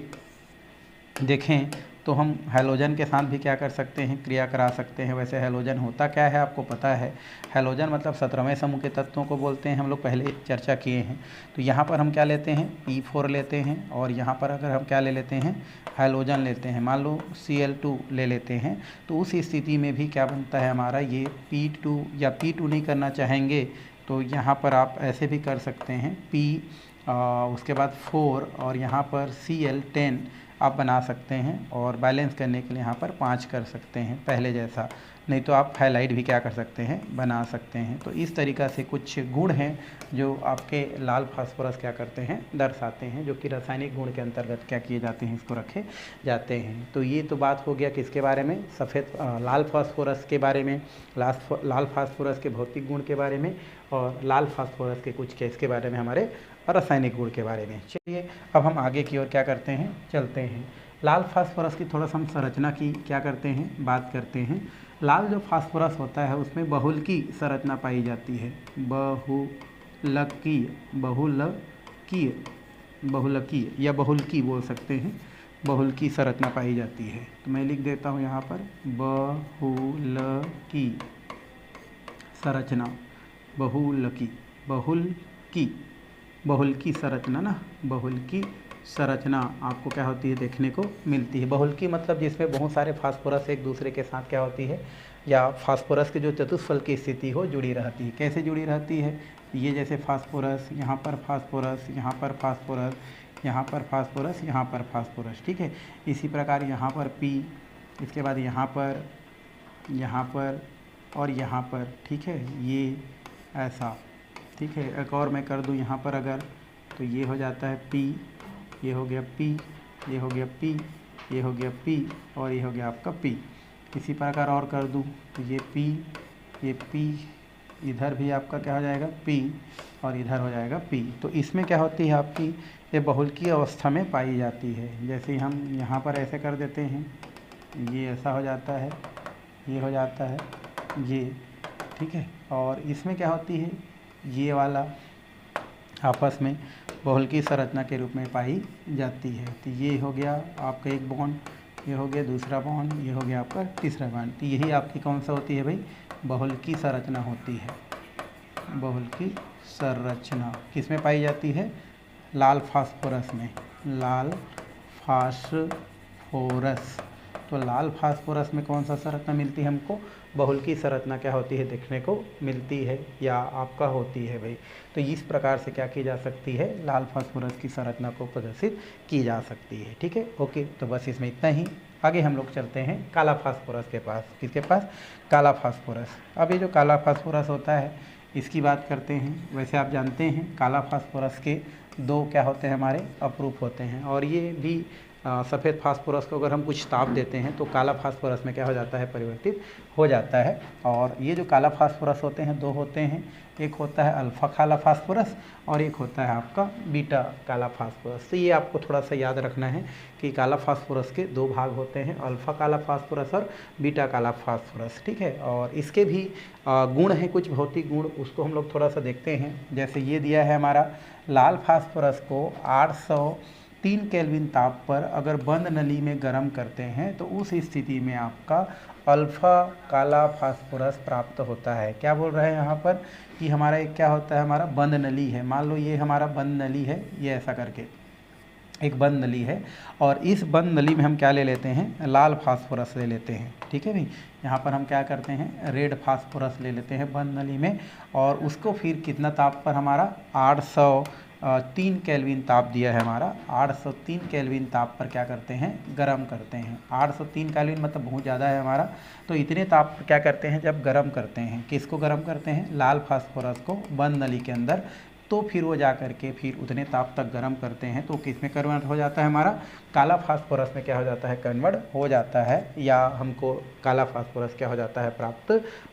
देखें तो हम हैलोजन के साथ भी क्या कर सकते हैं, क्रिया करा सकते हैं। वैसे हैलोजन होता क्या है आपको पता है, हैलोजन मतलब 17वें समूह के तत्वों को बोलते हैं, हम लोग पहले चर्चा किए हैं। तो यहाँ पर हम क्या लेते हैं, P4 लेते हैं और यहाँ पर अगर हम क्या ले लेते हैं, हैलोजन लेते हैं, मान लो Cl2 ले लेते हैं, तो उस स्थिति में भी क्या बनता है हमारा ये P2, या P2 नहीं करना चाहेंगे तो यहाँ पर आप ऐसे भी कर सकते हैं उसके बाद 4 और यहाँ पर Cl10 आप बना सकते हैं और बैलेंस करने के लिए यहाँ पर 5 कर सकते हैं पहले जैसा, नहीं तो आप हैलाइड भी क्या कर सकते हैं, बना सकते हैं। तो इस तरीक़ा से कुछ गुण हैं जो आपके लाल फास्फोरस क्या करते हैं, दर्शाते हैं, जो कि रासायनिक गुण के अंतर्गत क्या किए जाते हैं, इसको रखे जाते हैं। तो ये तो बात हो गया किसके बारे में, लाल फास्फोरस के बारे में, लाल फास्फोरस के भौतिक गुण के बारे में और लाल फास्फोरस के कुछ केस के बारे में, हमारे रासायनिक गुण के बारे में। चलिए अब हम आगे की ओर क्या करते हैं, चलते हैं। लाल फास्फोरस की थोड़ा सा हम संरचना की क्या करते हैं, बात करते हैं। लाल जो फास्फोरस होता है उसमें बहुलकी संरचना पाई जाती है, बहुलकीय या बहुलकी बोल सकते हैं, बहुलकी संरचना पाई जाती है। तो मैं लिख देता हूँ यहाँ पर बहुलकी संरचना, बहुलकी संरचना ना, बहुलकी संरचना आपको क्या होती है, देखने को मिलती है। बहुलकी मतलब जिसमें बहुत सारे फास्फोरस एक दूसरे के साथ क्या होती है, या फास्फोरस की जो चतुष्फल की स्थिति हो जुड़ी रहती है। कैसे जुड़ी रहती है, ये जैसे फास्फोरस, यहाँ पर फास्फोरस, यहाँ पर फास्फोरस, यहाँ पर फास्फोरस, यहाँ पर फास्फोरस, ठीक है। इसी प्रकार यहाँ पर P, इसके बाद यहाँ पर और यहाँ पर, ठीक है, ये ऐसा, ठीक है। एक और मैं कर दूँ यहाँ पर अगर, तो ये हो जाता है P, ये हो गया P, ये हो गया P, ये हो गया P और ये हो गया आपका P। इसी प्रकार और कर दूँ तो ये P, ये P, इधर भी आपका क्या हो जाएगा P और इधर हो जाएगा P। तो इसमें क्या होती है आपकी, ये बहुलकी अवस्था में पाई जाती है। जैसे हम यहाँ पर ऐसे कर देते हैं, ये ऐसा हो जाता है, ये हो जाता है ये, ठीक है। और इसमें क्या होती है, ये वाला आपस में बहुलकी संरचना के रूप में पाई जाती है। तो ये हो गया आपका एक बॉन्ड, ये हो गया दूसरा बॉन्ड, ये हो गया आपका तीसरा बॉन्ड। तो यही आपकी कौन सा होती है भाई, बहुलकी संरचना होती है। बहुलकी संरचना किस में पाई जाती है, लाल फास्फोरस में, लाल फास्फोरस तो लाल फास्फोरस में कौन सा संरचना मिलती है हमको? बहुलकी संरचना क्या होती है देखने को मिलती है या आपका होती है भाई। तो इस प्रकार से क्या की जा सकती है, लाल फास्फोरस की संरचना को प्रदर्शित की जा सकती है। ठीक है, ओके। तो बस इसमें इतना ही। आगे हम लोग चलते हैं काला फास्फोरस के पास। किसके पास? काला फास्फोरस। अब ये जो काला फास्फोरस होता है इसकी बात करते हैं। वैसे आप जानते हैं काला फास्फोरस के दो क्या होते हैं हमारे अपरूप होते हैं, और ये भी सफ़ेद फास्फोरस को अगर हम कुछ ताप देते हैं तो काला फास्फोरस में क्या हो जाता है, परिवर्तित हो जाता है। और ये जो काला फास्फोरस होते हैं दो होते हैं, एक होता है अल्फ़ा काला फास्फोरस और एक होता है आपका बीटा काला फास्फोरस। तो ये आपको थोड़ा सा याद रखना है कि काला फास्फोरस के दो भाग होते हैं, अल्फ़ा काला फास्फोरस और बीटा काला फास्फोरस। ठीक है, और इसके भी गुण हैं, कुछ भौतिक गुण, उसको हम लोग थोड़ा सा देखते हैं। जैसे ये दिया है हमारा, लाल फास्फोरस को 803 केल्विन ताप पर अगर बंद नली में गर्म करते हैं तो उस स्थिति में आपका अल्फ़ा काला फास्फोरस प्राप्त होता है। क्या बोल रहे हैं यहाँ पर कि हमारा एक क्या होता है, हमारा बंद नली है। मान लो ये हमारा बंद नली है, ये ऐसा करके एक बंद नली है, और इस बंद नली में हम क्या ले लेते हैं, लाल फास्फोरस ले लेते हैं। ठीक है भाई, यहाँ पर हम क्या करते हैं, रेड फास्फोरस ले लेते हैं बंद नली में, और उसको फिर कितना ताप पर, हमारा 803 केल्विन ताप दिया है हमारा, 803 केल्विन ताप पर क्या करते हैं, गर्म करते हैं। 803 केल्विन मतलब बहुत ज़्यादा है हमारा, तो इतने ताप पर क्या करते हैं, जब गर्म करते हैं, किसको गर्म करते हैं, लाल फास्फोरस को बंद नली के अंदर, तो फिर वो जा कर के फिर उतने ताप तक गर्म करते हैं तो किस में कन्वर्ट हो जाता है, हमारा काला फास्फोरस में क्या हो जाता है, कन्वर्ट हो जाता है, या हमको काला फास्फोरस क्या हो जाता है, प्राप्त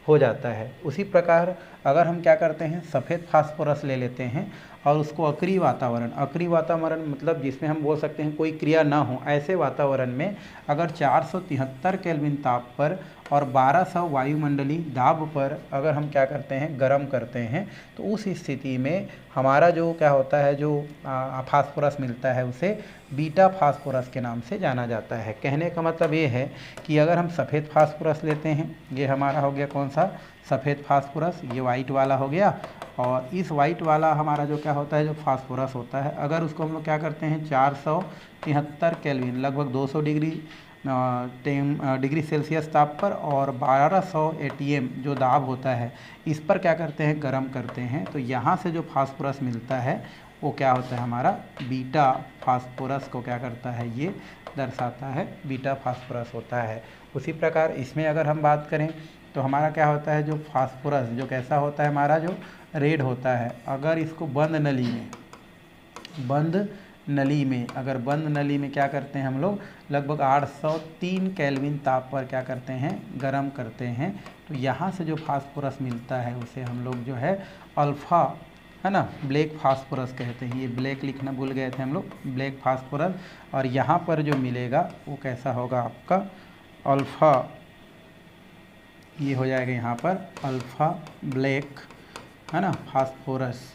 हो जाता है। उसी प्रकार अगर हम क्या करते हैं, सफ़ेद फास्फोरस ले लेते हैं और उसको अक्रिय वातावरण, अक्रिय वातावरण मतलब जिसमें हम बोल सकते हैं कोई क्रिया ना हो, ऐसे वातावरण में अगर 473 केल्विन ताप पर और 1200 वायुमंडलीय दाब पर अगर हम क्या करते हैं, गर्म करते हैं, तो उस स्थिति में हमारा जो क्या होता है, जो फास्फोरस मिलता है उसे बीटा फास्फोरस के नाम से जाना जाता है। कहने का मतलब ये है कि अगर हम सफ़ेद फास्फोरस लेते हैं, ये हमारा हो गया कौन सा, सफ़ेद फास्फोरस, ये वाइट वाला हो गया, और इस वाइट वाला हमारा जो क्या होता है, जो फास्फोरस होता है, अगर उसको हम लोग क्या करते हैं, 473 केल्विन लगभग 200 डिग्री सेल्सियस ताप पर और 1200 एटीएम जो दाब होता है, इस पर क्या करते हैं, गर्म करते हैं, तो यहाँ से जो फास्फोरस मिलता है वो क्या होता है, हमारा बीटा फास्फोरस को क्या करता है, ये दर्शाता है, बीटा फास्फोरस होता है। उसी प्रकार इसमें अगर हम बात करें तो हमारा क्या होता है, जो फास्फोरस जो कैसा होता है, हमारा जो रेड होता है, अगर इसको बंद नली में क्या करते हैं हम लोग, लगभग 803 केल्विन ताप पर क्या करते हैं, गर्म करते हैं, तो यहाँ से जो फास्फोरस मिलता है उसे हम लोग जो है अल्फ़ा, है ना, ब्लैक फास्फोरस कहते हैं। ये ब्लैक लिखना भूल गए थे हम लोग, ब्लैक फास्फोरस, और यहाँ पर जो मिलेगा वो कैसा होगा, आपका अल्फ़ा, ये हो जाएगा यहाँ पर अल्फ़ा ब्लैक, है ना, फास्फोरस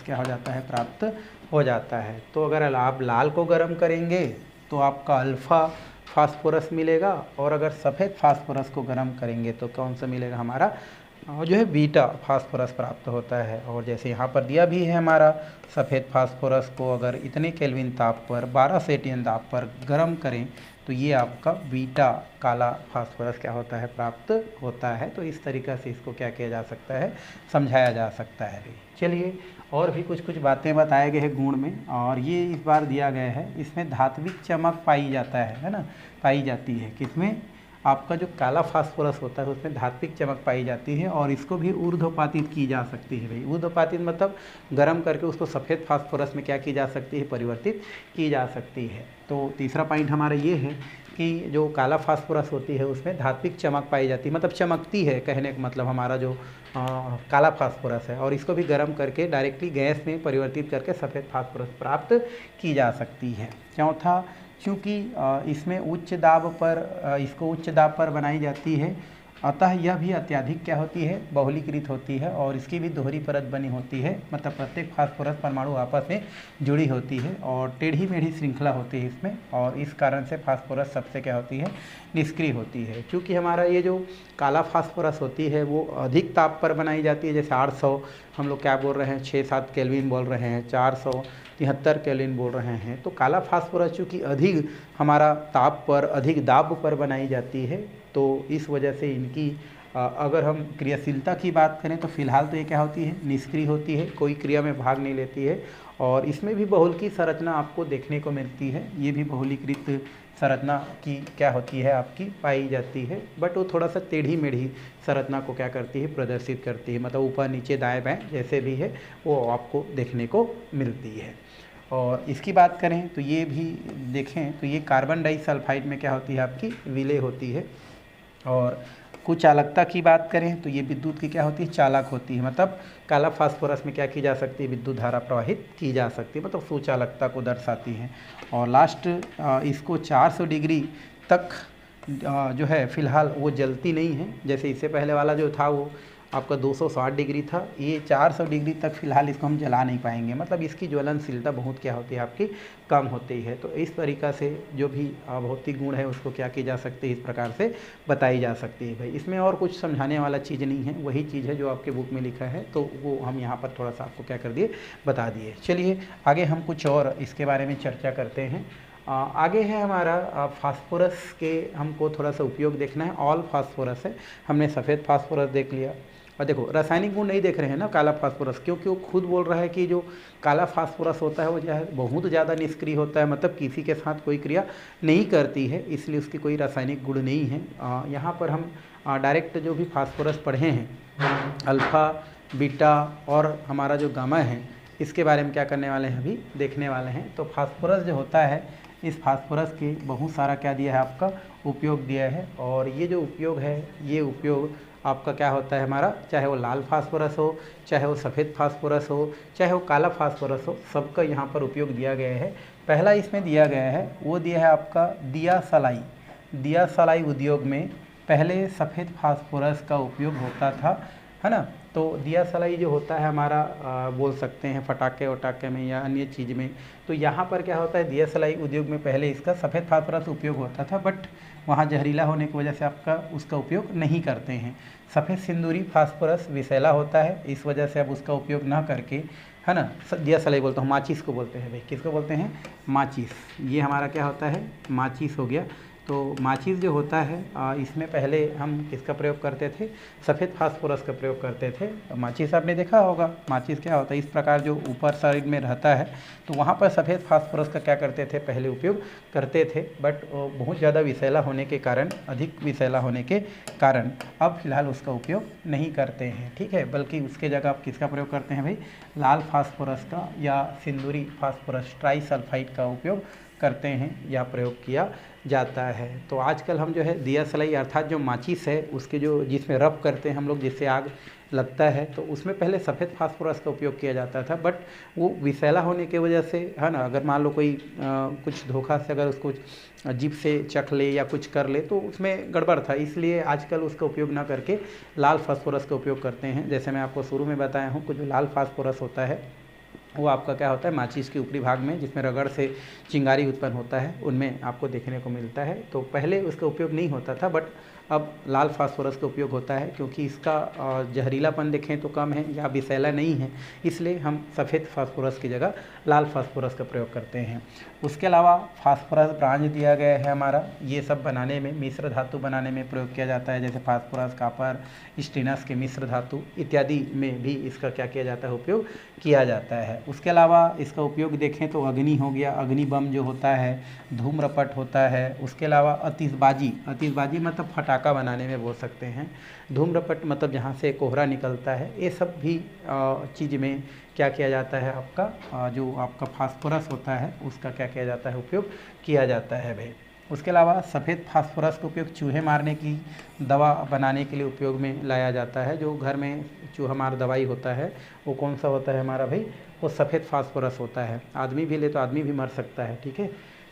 क्या हो जाता है, प्राप्त हो जाता है। तो अगर आप लाल को गर्म करेंगे तो आपका अल्फ़ा फास्फोरस मिलेगा, और अगर सफ़ेद फास्फोरस को गर्म करेंगे तो कौन सा मिलेगा, हमारा जो है बीटा फास्फोरस प्राप्त होता है। और जैसे यहाँ पर दिया भी है हमारा, सफ़ेद फास्फोरस को अगर इतने केल्विन ताप पर 1200 एटीएम ताप पर गर्म करें तो ये आपका बीटा काला फास्फोरस क्या होता है, प्राप्त होता है। तो इस तरीक़ा से इसको क्या किया जा सकता है, समझाया जा सकता है। चलिए, और भी कुछ बातें बताए गए हैं गुण में, और ये इस बार दिया गया है, इसमें धात्विक चमक पाई जाती है। किसमें, आपका जो काला फास्फोरस होता है उसमें धात्विक चमक पाई जाती है, और इसको भी ऊर्ध्वपातित की जा सकती है भाई। ऊर्ध्वपातित मतलब गर्म करके उसको सफ़ेद फास्फोरस में क्या की जा सकती है, परिवर्तित की जा सकती है। तो तीसरा पॉइंट हमारा ये है कि जो काला फास्फोरस होती है उसमें धात्विक चमक पाई जाती है, मतलब चमकती है, कहने का मतलब हमारा जो काला फास्फोरस है, और इसको भी गर्म करके डायरेक्टली गैस में परिवर्तित करके सफ़ेद फास्फोरस प्राप्त की जा सकती है। चौथा, चूँकि इसमें इसको उच्च दाब पर बनाई जाती है, अतः यह भी अत्यधिक क्या होती है, बहुलीकृत होती है और इसकी भी दोहरी परत बनी होती है, मतलब प्रत्येक फास्फोरस परमाणु आपस में जुड़ी होती है और टेढ़ी मेढ़ी श्रृंखला होती है इसमें, और इस कारण से फास्फोरस सबसे क्या होती है, निष्क्रिय होती है। क्योंकि हमारा ये जो काला फास्फोरस होती है वो अधिक ताप पर बनाई जाती है, जैसे 800 हम लोग क्या बोल रहे हैं, 6-7 केल्विन बोल रहे हैं, 473 केल्विन बोल रहे हैं। तो काला फास्फोरस चूँकि अधिक हमारा ताप पर, अधिक दाब पर बनाई जाती है, तो इस वजह से इनकी अगर हम क्रियाशीलता की बात करें तो फिलहाल तो ये क्या होती है, निष्क्रिय होती है, कोई क्रिया में भाग नहीं लेती है। और इसमें भी बहुल की संरचना आपको देखने को मिलती है, ये भी बहुलीकृत संरचना की क्या होती है, आपकी पाई जाती है, बट वो थोड़ा सा टेढ़ी मेढ़ी संरचना को क्या करती है, प्रदर्शित करती है, मतलब ऊपर नीचे दाएं बाएं जैसे भी है वो आपको देखने को मिलती है। और इसकी बात करें तो ये भी देखें तो ये कार्बन डाइसल्फाइड में क्या होती है, आपकी विलय होती है। और कुचालकता की बात करें तो ये विद्युत की क्या होती है, चालक होती है, मतलब काला फास्फोरस में क्या की जा सकती है, विद्युत धारा प्रवाहित की जा सकती है, मतलब सुचालकता को दर्शाती है। और लास्ट इसको 400 डिग्री तक जो है फिलहाल वो जलती नहीं है, जैसे इससे पहले वाला जो था वो आपका 260 डिग्री था, ये 400 डिग्री तक फिलहाल इसको हम जला नहीं पाएंगे, मतलब इसकी ज्वलनशीलता बहुत क्या होती है, आपकी कम होती है। तो इस तरीक़ा से जो भी भौतिक गुण है उसको क्या की जा सकती है, इस प्रकार से बताई जा सकती है। भाई इसमें और कुछ समझाने वाला चीज़ नहीं है, वही चीज़ है जो आपके बुक में लिखा है, तो वो हम यहाँ पर थोड़ा सा आपको क्या कर दिए, बता दिए। चलिए आगे हम कुछ और इसके बारे में चर्चा करते हैं। आगे है हमारा फास्फोरस के हमको थोड़ा सा उपयोग देखना है। ऑल फास्फोरस है, हमने सफ़ेद फास्फोरस देख लिया, और देखो रासायनिक गुण नहीं देख रहे हैं ना काला फास्फोरस, क्योंकि वो खुद बोल रहा है कि जो काला फास्फोरस होता है वो जो है बहुत ज़्यादा निष्क्रिय होता है, मतलब किसी के साथ कोई क्रिया नहीं करती है, इसलिए उसकी कोई रासायनिक गुण नहीं है। यहाँ पर हम डायरेक्ट जो भी फास्फोरस पढ़े हैं, अल्फ़ा, बीटा और हमारा जो गामा है, इसके बारे में क्या करने वाले हैं, अभी देखने वाले हैं। तो फास्फोरस जो होता है, इस फास्फोरस के बहुत सारा क्या दिया है, आपका उपयोग दिया है, और ये जो उपयोग है, ये उपयोग आपका क्या होता है हमारा, चाहे वो लाल फास्फोरस हो, चाहे वो सफ़ेद फास्फोरस हो, चाहे वो काला फास्फोरस हो, सबका यहाँ पर उपयोग दिया गया है। पहला इसमें दिया गया है, वो दिया है आपका दिया सलाई। दिया सलाई उद्योग में पहले सफ़ेद फास्फोरस का उपयोग होता था, है ना। तो दिया सलाई जो होता है हमारा बोल सकते हैं फटाके वटाके में या अन्य चीज़ में, तो यहाँ पर क्या होता है, दिया सलाई उद्योग में पहले इसका सफ़ेद फास्फोरस उपयोग होता था, बट वहाँ जहरीला होने की वजह से आपका उसका उपयोग नहीं करते हैं। सफ़ेद सिंदूरी फास्फोरस विषैला होता है, इस वजह से अब उसका उपयोग ना करके, है ना, दिया सलाई बोलते हैं, माचिस को बोलते हैं। भाई किसको बोलते हैं, माचिस। ये हमारा क्या होता है, माचिस हो गया। तो माचिस जो होता है इसमें पहले हम किसका प्रयोग करते थे, सफ़ेद फास्फोरस का प्रयोग करते थे। माचिस आपने देखा होगा, माचिस क्या होता है, इस प्रकार जो ऊपर साइड में रहता है, तो वहाँ पर सफ़ेद फास्फोरस का क्या करते थे, पहले उपयोग करते थे, बट बहुत ज़्यादा विषैला होने के कारण, अधिक विषैला होने के कारण अब फिलहाल उसका उपयोग नहीं करते हैं, ठीक है। बल्कि उसके जगह आप किसका प्रयोग करते हैं भाई, लाल फास्फोरस का या सिंदूरी फास्फोरस ट्राइसल्फाइड का उपयोग करते हैं या प्रयोग किया जाता है। तो आजकल हम जो है दिया सलाई अर्थात जो माचिस है उसके जो जिसमें रब करते हैं हम लोग, जिससे आग लगता है, तो उसमें पहले सफ़ेद फास्फोरस का उपयोग किया जाता था, बट वो विषैला होने की वजह से, है ना, अगर मान लो कोई कुछ धोखा से अगर उसको जीभ से चख ले या कुछ कर ले तो उसमें गड़बड़ था, इसलिए आजकल उसका उपयोग ना करके लाल फास्फोरस का उपयोग करते हैं। जैसे मैं आपको शुरू में बताया हूँ, कुछ जो लाल फास्फोरस होता है वो आपका क्या होता है, माचिस के ऊपरी भाग में जिसमें रगड़ से चिंगारी उत्पन्न होता है, उनमें आपको देखने को मिलता है। तो पहले उसका उपयोग नहीं होता था, बट अब लाल फास्फोरस का उपयोग होता है, क्योंकि इसका जहरीलापन देखें तो कम है या विषैला नहीं है, इसलिए हम सफ़ेद फास्फोरस की जगह लाल फास्फोरस का प्रयोग करते हैं। उसके अलावा फास्फोरस ब्रांज दिया गया है हमारा, ये सब बनाने में, मिश्र धातु बनाने में प्रयोग किया जाता है, जैसे फास्फोरस, कापर, स्टीनस के मिश्र धातु इत्यादि में भी इसका क्या किया जाता है, उपयोग किया जाता है। उसके अलावा इसका उपयोग देखें तो अग्नि हो गया, अग्नि बम जो होता है, धूम्रपट होता है। उसके अलावा आतिशबाजी, आतिशबाजी मतलब फटाका बनाने में बोल सकते हैं, धूम्रपट मतलब जहाँ से कोहरा निकलता है, ये सब भी चीज़ में क्या किया जाता है, आपका जो आपका फास्फोरस होता है उसका क्या किया जाता है, उपयोग किया जाता है भाई। उसके अलावा सफ़ेद फास्फोरस का उपयोग चूहे मारने की दवा बनाने के लिए उपयोग में लाया जाता है। जो घर में चूहा मार दवाई होता है वो कौन सा होता है हमारा भाई, वो सफ़ेद फास्फोरस होता है। आदमी भी ले तो आदमी भी मर सकता है, ठीक है।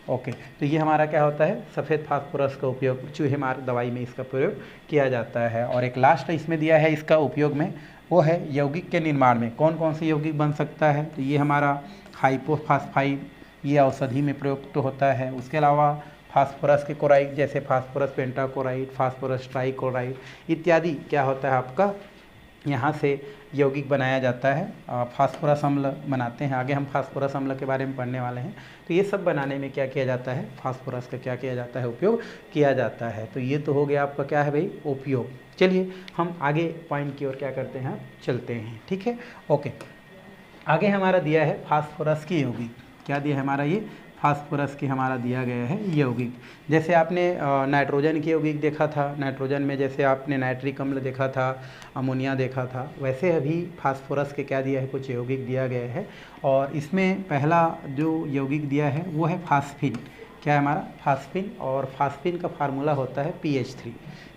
ओके, तो ये हमारा क्या होता है, सफ़ेद फास्फोरस का उपयोग चूहे मार दवाई में इसका प्रयोग किया जाता है। और एक लास्ट इसमें दिया है इसका उपयोग में, वो है यौगिक के निर्माण में कौन कौन से यौगिक बन सकता है। तो ये हमारा हाइपोफास्फाइड, ये औषधि में प्रयुक्त तो होता है। उसके अलावा फास्फोरस के क्लोराइड जैसे फास्फोरस पेंटाक्लोराइड, फास्फोरस ट्राइक्लोराइड इत्यादि क्या होता है आपका, यहाँ से यौगिक बनाया जाता है। फास्फोरस अम्ल बनाते हैं, आगे हम फास्फोरस अम्ल के बारे में पढ़ने वाले हैं। तो ये सब बनाने में क्या किया जाता है, फास्फोरस का क्या किया जाता है, उपयोग किया जाता है। तो ये तो हो गया आपका क्या है भाई, उपयोग। चलिए हम आगे पॉइंट की ओर क्या करते हैं, चलते हैं, ठीक है। ओके, आगे हमारा दिया है फास्फोरस की यौगिक। क्या दिया है हमारा, ये फास्फोरस की हमारा दिया गया है यौगिक। जैसे आपने नाइट्रोजन की यौगिक देखा था, नाइट्रोजन में जैसे आपने नाइट्रिक अम्ल देखा था, अमोनिया देखा था, वैसे अभी फास्फोरस के क्या दिया है, कुछ यौगिक दिया गया है। और इसमें पहला जो यौगिक दिया है वो है फास्फिन। क्या है हमारा, फास्फिन। और फास्फिन का फार्मूला होता है PH3।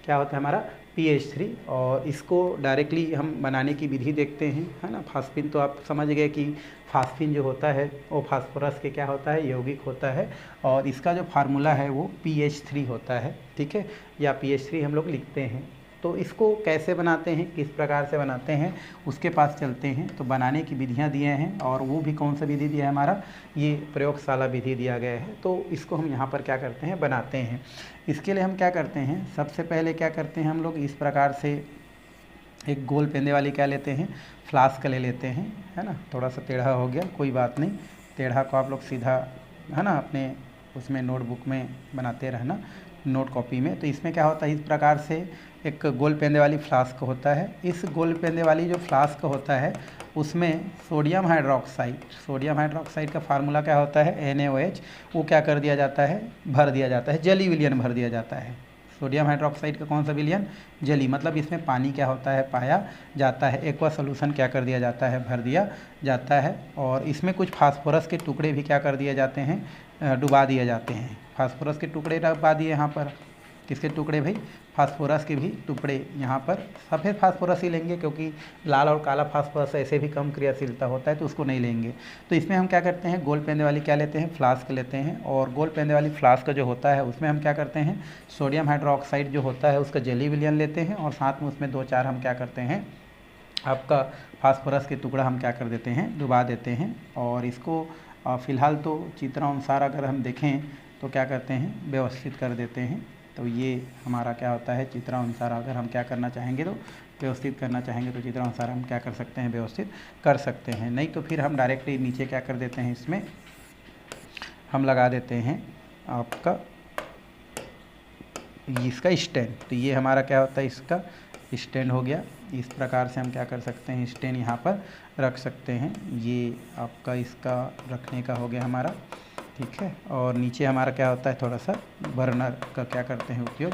क्या होता है हमारा, PH3। और इसको डायरेक्टली हम बनाने की विधि देखते हैं, है ना। फास्फिन तो आप समझ गए कि फास्फिन जो होता है वो फास्फोरस के क्या होता है, यौगिक होता है। और इसका जो फार्मूला है वो PH3 होता है, ठीक है, या PH3 हम लोग लिखते हैं। तो इसको कैसे बनाते हैं, किस प्रकार से बनाते हैं, उसके पास चलते हैं। तो बनाने की विधियां दिए हैं, और वो भी कौन सा विधि दिया है हमारा, ये प्रयोगशाला विधि दिया गया है। तो इसको हम यहाँ पर क्या करते हैं, बनाते हैं। इसके लिए हम क्या करते हैं, सबसे पहले क्या करते हैं हम लोग, इस प्रकार से एक गोल पेंदे वाली क्या लेते हैं, फ्लास्क ले लेते हैं, है ना। थोड़ा सा टेढ़ा हो गया, कोई बात नहीं, टेढ़ा को आप लोग सीधा, है ना, अपने उसमें नोटबुक में बनाते रहना, नोट कॉपी में। तो इसमें क्या होता है, इस प्रकार से एक गोल पेंदे वाली फ्लास्क होता है। इस गोल पेंदे वाली जो फ्लास्क होता है उसमें सोडियम हाइड्रोक्साइड का फार्मूला क्या होता है, NaOH। वो क्या कर दिया जाता है, भर दिया जाता है, जली विलयन भर दिया जाता है। सोडियम हाइड्रोक्साइड का कौन सा विलयन, जली, मतलब इसमें पानी क्या होता है, पाया जाता है। एक्वा सोल्यूशन क्या कर दिया जाता है, भर दिया जाता है। और इसमें कुछ फास्फोरस के टुकड़े भी क्या कर दिए जाते हैं, डुबा दिए जाते हैं। फास्फोरस के टुकड़े डुबा दिए यहाँ पर, किसके टुकड़े भाई, फास्फोरस के भी टुकड़े। यहाँ पर सफ़ेद फास्फोरस ही लेंगे, क्योंकि लाल और काला फास्फोरस ऐसे भी कम क्रियाशीलता होता है, तो उसको नहीं लेंगे। तो इसमें हम क्या करते हैं, गोल पेंदे वाली क्या लेते हैं, फ्लास्क लेते हैं। और गोल पेंदे वाली फ्लास्क जो होता है उसमें हम क्या करते हैं, सोडियम हाइड्रोक्साइड जो होता है उसका जली विलयन लेते हैं। और साथ में उसमें 2-4 हम क्या करते हैं, आपका फास्फोरस के टुकड़ा हम क्या कर देते हैं, डुबा देते हैं। और इसको फ़िलहाल तो चित्रानुसार अगर हम देखें तो क्या करते हैं, व्यवस्थित कर देते हैं। तो ये हमारा क्या होता है, चित्रानुसार अगर हम क्या करना चाहेंगे, तो व्यवस्थित करना चाहेंगे तो चित्रानुसार हम क्या कर सकते हैं, व्यवस्थित कर सकते हैं। नहीं तो फिर हम डायरेक्टली नीचे क्या कर देते हैं, इसमें हम लगा देते हैं आपका इसका स्टैंड। तो ये हमारा क्या होता है, इसका स्टैंड हो गया। इस प्रकार से हम क्या कर सकते हैं, स्टैंड यहाँ पर रख सकते हैं। ये आपका इसका रखने का हो गया हमारा, ठीक है। और नीचे हमारा क्या होता है, थोड़ा सा बर्नर का क्या करते हैं, उपयोग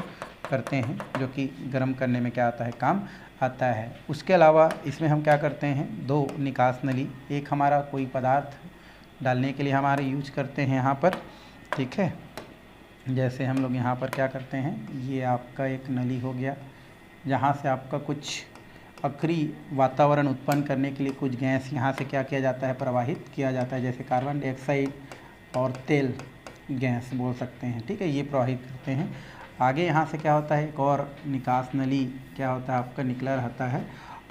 करते हैं, जो कि गर्म करने में क्या आता है, काम आता है। उसके अलावा इसमें हम क्या करते हैं, 2 निकास नली, एक हमारा कोई पदार्थ डालने के लिए हमारे यूज करते हैं यहाँ पर, ठीक है। जैसे हम लोग यहाँ पर क्या करते हैं, ये आपका एक नली हो गया, जहाँ से आपका कुछ अक्रिय वातावरण उत्पन्न करने के लिए कुछ गैस यहाँ से क्या किया जाता है, प्रवाहित किया जाता है। जैसे कार्बन डाइऑक्साइड और तेल गैस बोल सकते हैं, ठीक है, ये प्रवाहित करते हैं। आगे यहाँ से क्या होता है, एक और निकास नली क्या होता है, आपका निकला रहता है।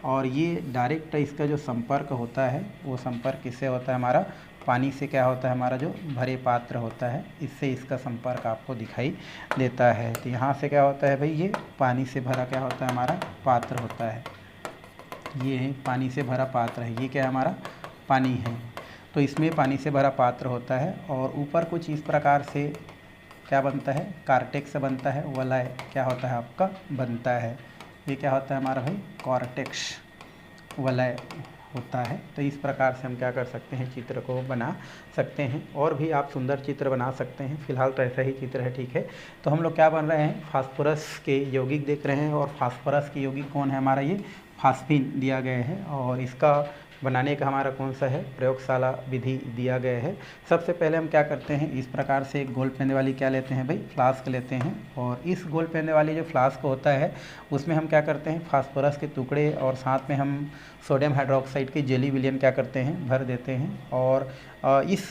और ये डायरेक्ट इसका जो संपर्क होता है, वो संपर्क किससे होता है, हमारा पानी से क्या होता है, हमारा जो भरे पात्र होता है, इससे इसका संपर्क आपको दिखाई देता है। तो यहाँ से क्या होता है भाई, ये पानी से भरा क्या होता है, हमारा पात्र होता है। ये पानी से भरा पात्र है, ये क्या है, हमारा पानी है। तो इसमें पानी से भरा पात्र होता है। और ऊपर कुछ इस प्रकार से क्या बनता है, कॉर्टेक्स बनता है, वलय क्या होता है आपका, बनता है। ये क्या होता है हमारा भाई, कॉर्टेक्स वलय होता है। तो इस प्रकार से हम क्या कर सकते हैं, चित्र को बना सकते हैं। और भी आप सुंदर चित्र बना सकते हैं, फिलहाल तो ऐसा ही चित्र है, ठीक है। तो हम लोग क्या बन रहे हैं, फास्फोरस के यौगिक देख रहे हैं। और फास्फोरस के यौगिक कौन है हमारा, ये फास्फिन दिया गया है। और इसका बनाने का हमारा कौन सा है, प्रयोगशाला विधि दिया गया है। सबसे पहले हम क्या करते हैं, इस प्रकार से एक गोल पेंदे वाली क्या लेते हैं भाई, फ्लास्क लेते हैं। और इस गोल पेंदे वाली जो फ्लास्क होता है उसमें हम क्या करते हैं, फास्फोरस के टुकड़े और साथ में हम सोडियम हाइड्रोक्साइड की जेली विलियन क्या करते हैं, भर देते हैं। और इस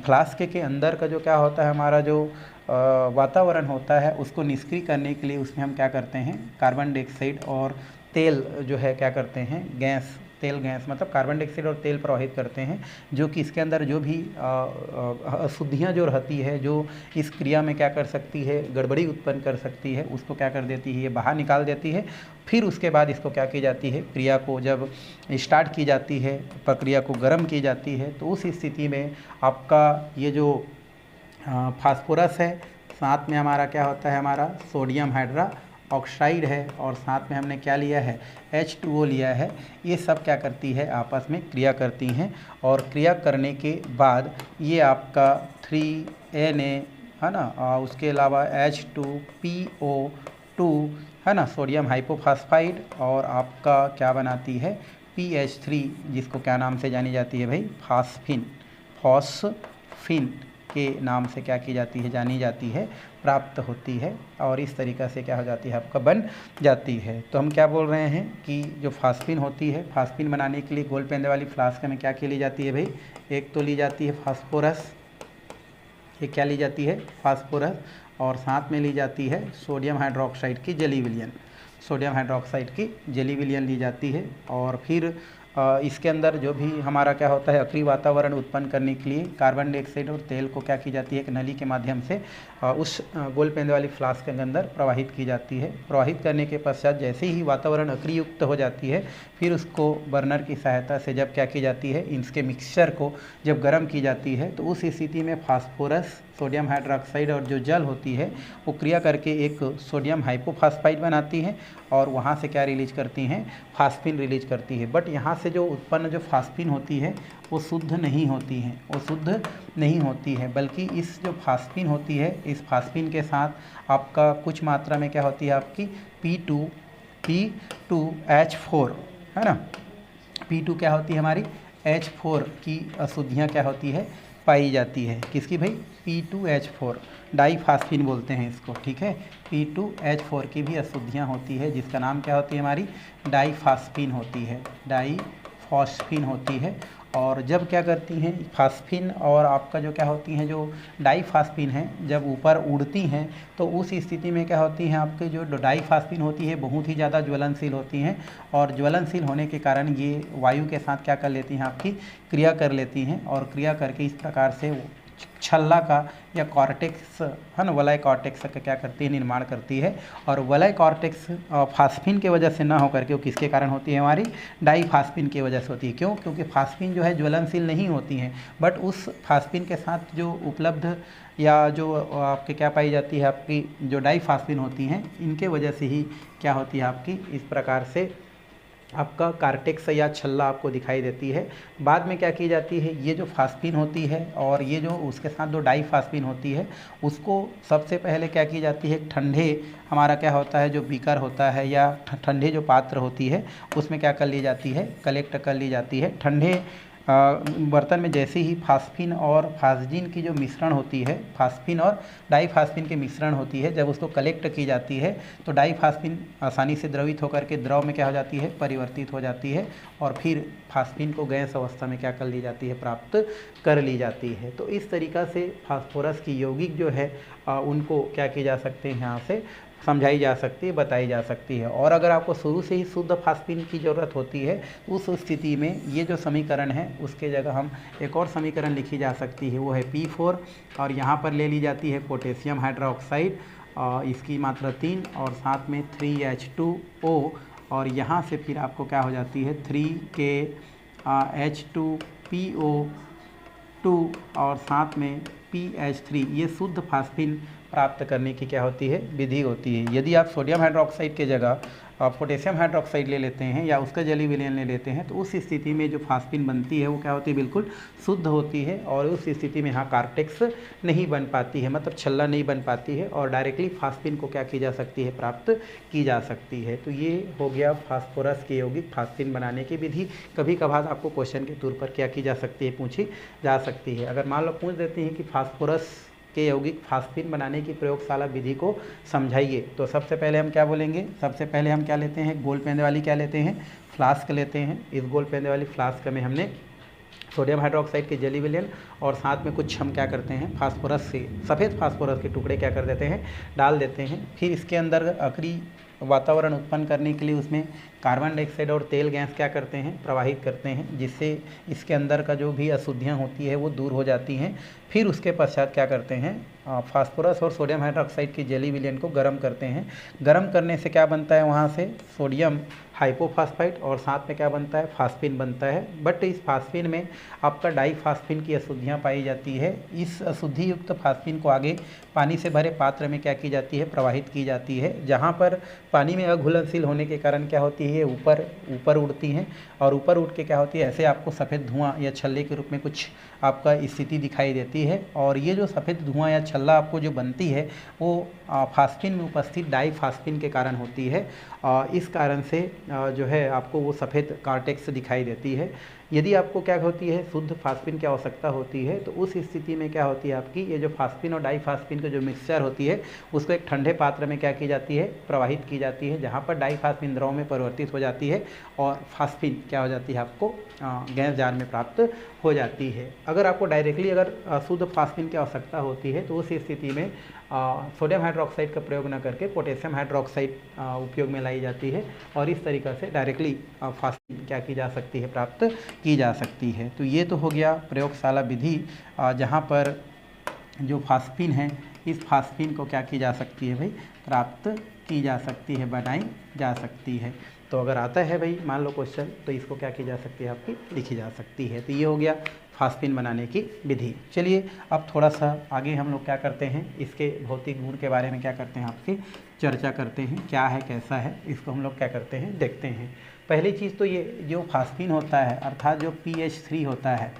फ्लास्क के अंदर का जो क्या होता है, हमारा जो वातावरण होता है उसको निष्क्रिय करने के लिए उसमें हम क्या करते हैं, कार्बन डाइऑक्साइड और तेल जो है क्या करते हैं, गैस, तेल गैस मतलब कार्बन डाइऑक्साइड और तेल प्रवाहित करते हैं, जो कि इसके अंदर जो भी अशुद्धियाँ जो रहती है, जो इस क्रिया में क्या कर सकती है, गड़बड़ी उत्पन्न कर सकती है, उसको क्या कर देती है, ये बाहर निकाल देती है। फिर उसके बाद इसको क्या की जाती है, क्रिया को जब स्टार्ट की जाती है, प्रक्रिया को गर्म की जाती है, तो उस स्थिति में आपका ये जो फास्फोरस है, साथ में हमारा क्या होता है, हमारा सोडियम हाइड्रा ऑक्साइड है, और साथ में हमने क्या लिया है, H2O लिया है। ये सब क्या करती है, आपस में क्रिया करती हैं, और क्रिया करने के बाद ये आपका 3Na है ना, उसके अलावा H2PO2 है ना, सोडियम हाइपोफॉस्फाइड, और आपका क्या बनाती है, PH3, जिसको क्या नाम से जानी जाती है भाई, फॉस्फिन के नाम से क्या की जाती है, जानी जाती है, प्राप्त होती है। और इस तरीक़ा से क्या हो जाती है, आपका बन जाती है। तो हम क्या बोल रहे हैं कि जो फास्फिन होती है, फास्फिन बनाने के लिए गोल पेंदे वाली फ्लास्क में क्या की ली जाती है भाई, एक तो ली जाती है फास्फोरस, ये क्या ली जाती है, फास्फोरस, और साथ में ली जाती है सोडियम हाइड्रोक्साइड की जेली विलियन, सोडियम हाइड्रोक्साइड की जेली विलियन ली जाती है। और फिर इसके अंदर जो भी हमारा क्या होता है, अक्रिय वातावरण उत्पन्न करने के लिए कार्बन डाइऑक्साइड और तेल को क्या की जाती है, एक नली के माध्यम से उस गोल पेंदे वाली फ्लास्क के अंदर प्रवाहित की जाती है। प्रवाहित करने के पश्चात जैसे ही वातावरण अक्रिय युक्त हो जाती है, फिर उसको बर्नर की सहायता से जब क्या की जाती है, इसके मिक्सचर को जब गर्म की जाती है, तो उस स्थिति में फास्फोरस, सोडियम हाइड्रोक्साइड और जो जल होती है वो क्रिया करके एक सोडियम हाइपोफॉस्फाइड बनाती है, और वहाँ से क्या रिलीज करती हैं, फास्फिन रिलीज करती है। बट यहाँ से जो उत्पन्न जो फास्फिन होती है वो शुद्ध नहीं होती है, वो शुद्ध नहीं होती है, बल्कि इस जो फास्फिन होती है, इस फास्फिन के साथ आपका कुछ मात्रा में क्या होती है, आपकी P2H4 है ना, P2 क्या होती है हमारी, H4 की अशुद्धियाँ क्या होती है, पाई जाती है। किसकी भाई, P2H4, डाईफास्फिन बोलते हैं इसको, ठीक है। P2H4 की भी अशुद्धियाँ होती है, जिसका नाम क्या होती है, हमारी डाईफास्फिन होती है, डाईफॉस्फिन होती है। और जब क्या करती हैं फास्फिन और आपका जो क्या होती हैं, जो डाईफास्फिन हैं, जब ऊपर उड़ती हैं, तो उस स्थिति में क्या होती हैं, आपके जो डाईफास्फिन होती है बहुत ही ज़्यादा ज्वलनशील होती हैं, और ज्वलनशील होने के कारण ये वायु के साथ क्या कर लेती हैं, आपकी क्रिया कर लेती हैं, और क्रिया करके इस प्रकार से छल्ला का या कॉर्टेक्स है ना, वलय कॉर्टेक्स का क्या करती है, निर्माण करती है। और वलय कॉर्टेक्स फास्फिन के वजह से ना होकर के वो किसके कारण होती है, हमारी डाईफास्फिन की वजह से होती है। क्यों, क्योंकि फास्फिन जो है ज्वलनशील नहीं होती हैं, बट उस फास्फिन के साथ जो उपलब्ध या जो आपके क्या पाई जाती है, आपकी जो डाईफास्फिन होती हैं, इनके वजह से ही क्या होती है, आपकी इस प्रकार से आपका कार्टेक्स या छल्ला आपको दिखाई देती है। बाद में क्या की जाती है, ये जो फास्फिन होती है और ये जो उसके साथ जो डाईफास्फिन होती है, उसको सबसे पहले क्या की जाती है, ठंडे हमारा क्या होता है, जो बीकर होता है या ठंडे जो पात्र होती है, उसमें क्या कर ली जाती है, कलेक्ट कर ली जाती है। ठंडे बर्तन में जैसे ही फास्फिन और फास्जिन की जो मिश्रण होती है, फास्फिन और डाईफास्फिन की मिश्रण होती है, जब उसको कलेक्ट की जाती है, तो डाईफास्फिन आसानी से द्रवित होकर के द्रव में क्या हो जाती है, परिवर्तित हो जाती है, और फिर फास्फिन को गैस अवस्था में क्या कर ली जाती है, प्राप्त कर ली जाती है। तो इस तरीक़ा से फास्फोरस की यौगिक जो है उनको क्या किए जा सकते हैं, यहाँ से समझाई जा सकती है, बताई जा सकती है। और अगर आपको शुरू से ही शुद्ध फास्फिन की ज़रूरत होती है, उस स्थिति में ये जो समीकरण है उसके जगह हम एक और समीकरण लिखी जा सकती है, वो है P4, और यहाँ पर ले ली जाती है पोटेशियम हाइड्रोक्साइड, इसकी मात्रा 3, और साथ में 3H2O, और यहाँ से फिर आपको क्या हो जाती है 3H2PO2 और साथ में PH3, ये शुद्ध फास्फिन प्राप्त करने की क्या होती है, विधि होती है। यदि आप सोडियम हाइड्रोक्साइड की जगह पोटेशियम हाइड्रोक्साइड ले लेते हैं या उसका जली विलयन ले लेते हैं तो उस स्थिति में जो फास्फिन बनती है वो क्या होती है, बिल्कुल शुद्ध होती है और उस स्थिति में यहाँ कार्टेक्स नहीं बन पाती है, मतलब छल्ला नहीं बन पाती है और डायरेक्टली फास्फिन को क्या की जा सकती है, प्राप्त की जा सकती है। तो ये हो गया फास्फोरस के यौगिक फास्फिन बनाने की विधि। कभी कभार आपको क्वेश्चन के तौर पर क्या की जा सकती है, पूछी जा सकती है। अगर मान लो पूछ देती हैं कि फास्फोरस के यौगिक फास्फिन बनाने की प्रयोगशाला विधि को समझाइए, तो सबसे पहले हम क्या बोलेंगे, सबसे पहले हम क्या लेते हैं, गोल पेंदे वाली क्या लेते हैं, फ्लास्क लेते हैं। इस गोल पेंदे वाली फ्लास्क में हमने सोडियम हाइड्रोक्साइड के जली विलयन और साथ में कुछ हम क्या करते हैं, फास्फोरस से सफ़ेद फास्फोरस के टुकड़े क्या कर देते हैं, डाल देते हैं। फिर इसके अंदर अक्रिय वातावरण उत्पन्न करने के लिए उसमें कार्बन डाइऑक्साइड और तेल गैस क्या करते हैं, प्रवाहित करते हैं, जिससे इसके अंदर का जो भी अशुद्धियाँ होती है वो दूर हो जाती हैं। फिर उसके पश्चात क्या करते हैं, फास्फोरस और सोडियम हाइड्रोक्साइड की जली विलयन को गर्म करते हैं। गर्म करने से क्या बनता है, वहाँ से सोडियम हाइपोफॉस्फेट और साथ में क्या बनता है, फास्फिन बनता है। बट इस फास्फिन में आपका डाइफास्फिन की अशुद्धियाँ पाई जाती है। इस अशुद्धि युक्त फास्फिन को आगे पानी से भरे पात्र में क्या की जाती है, प्रवाहित की जाती है, जहाँ पर पानी में अघुलनशील होने के कारण क्या होती है, ऊपर उड़ती हैं और ऊपर उड़ के क्या होती है, ऐसे आपको सफ़ेद धुआं या छल्ले के रूप में कुछ आपका स्थिति दिखाई देती है। और ये जो सफ़ेद धुआं या छल्ला आपको जो बनती है वो फास्फिन में उपस्थित डाइफास्फिन के कारण होती है। इस कारण से जो है आपको वो सफ़ेद कार्टेक्स दिखाई देती है। यदि आपको क्या होती है, शुद्ध फास्फिन की आवश्यकता होती है तो उस स्थिति में क्या होती है, आपकी ये जो फास्फिन और डाइफास्फिन की जो मिक्सचर होती है उसको एक ठंडे पात्र में क्या की जाती है, प्रवाहित की जाती है, जहाँ पर डाइफास्फिन द्रव में परिवर्तित हो जाती है और फास्फिन क्या हो जाती है, आपको गैस जार में प्राप्त हो जाती है। अगर आपको डायरेक्टली अगर शुद्ध फास्फिन की आवश्यकता होती है तो उस स्थिति में सोडियम हाइड्रोक्साइड का प्रयोग न करके पोटेशियम हाइड्रोक्साइड उपयोग में लाई जाती है और इस तरीक़ा से डायरेक्टली फास्फिन क्या की जा सकती है, प्राप्त की जा सकती है। तो ये तो हो गया प्रयोगशाला विधि, जहाँ पर जो फास्फिन है इस फास्फिन को क्या की जा सकती है भाई, प्राप्त की जा सकती है, बनाई जा सकती है। तो अगर आता है भाई मान लो क्वेश्चन तो इसको क्या की जा सकती है, आपकी लिखी जा सकती है। तो ये हो गया फास्फिन बनाने की विधि। चलिए अब थोड़ा सा आगे हम लोग क्या करते हैं, इसके भौतिक गुण के बारे में क्या करते हैं, आपकी चर्चा करते हैं, क्या है कैसा है, इसको हम लोग क्या करते हैं, देखते हैं। पहली चीज़ तो ये जो फास्फिन होता है अर्थात जो PH3 होता है,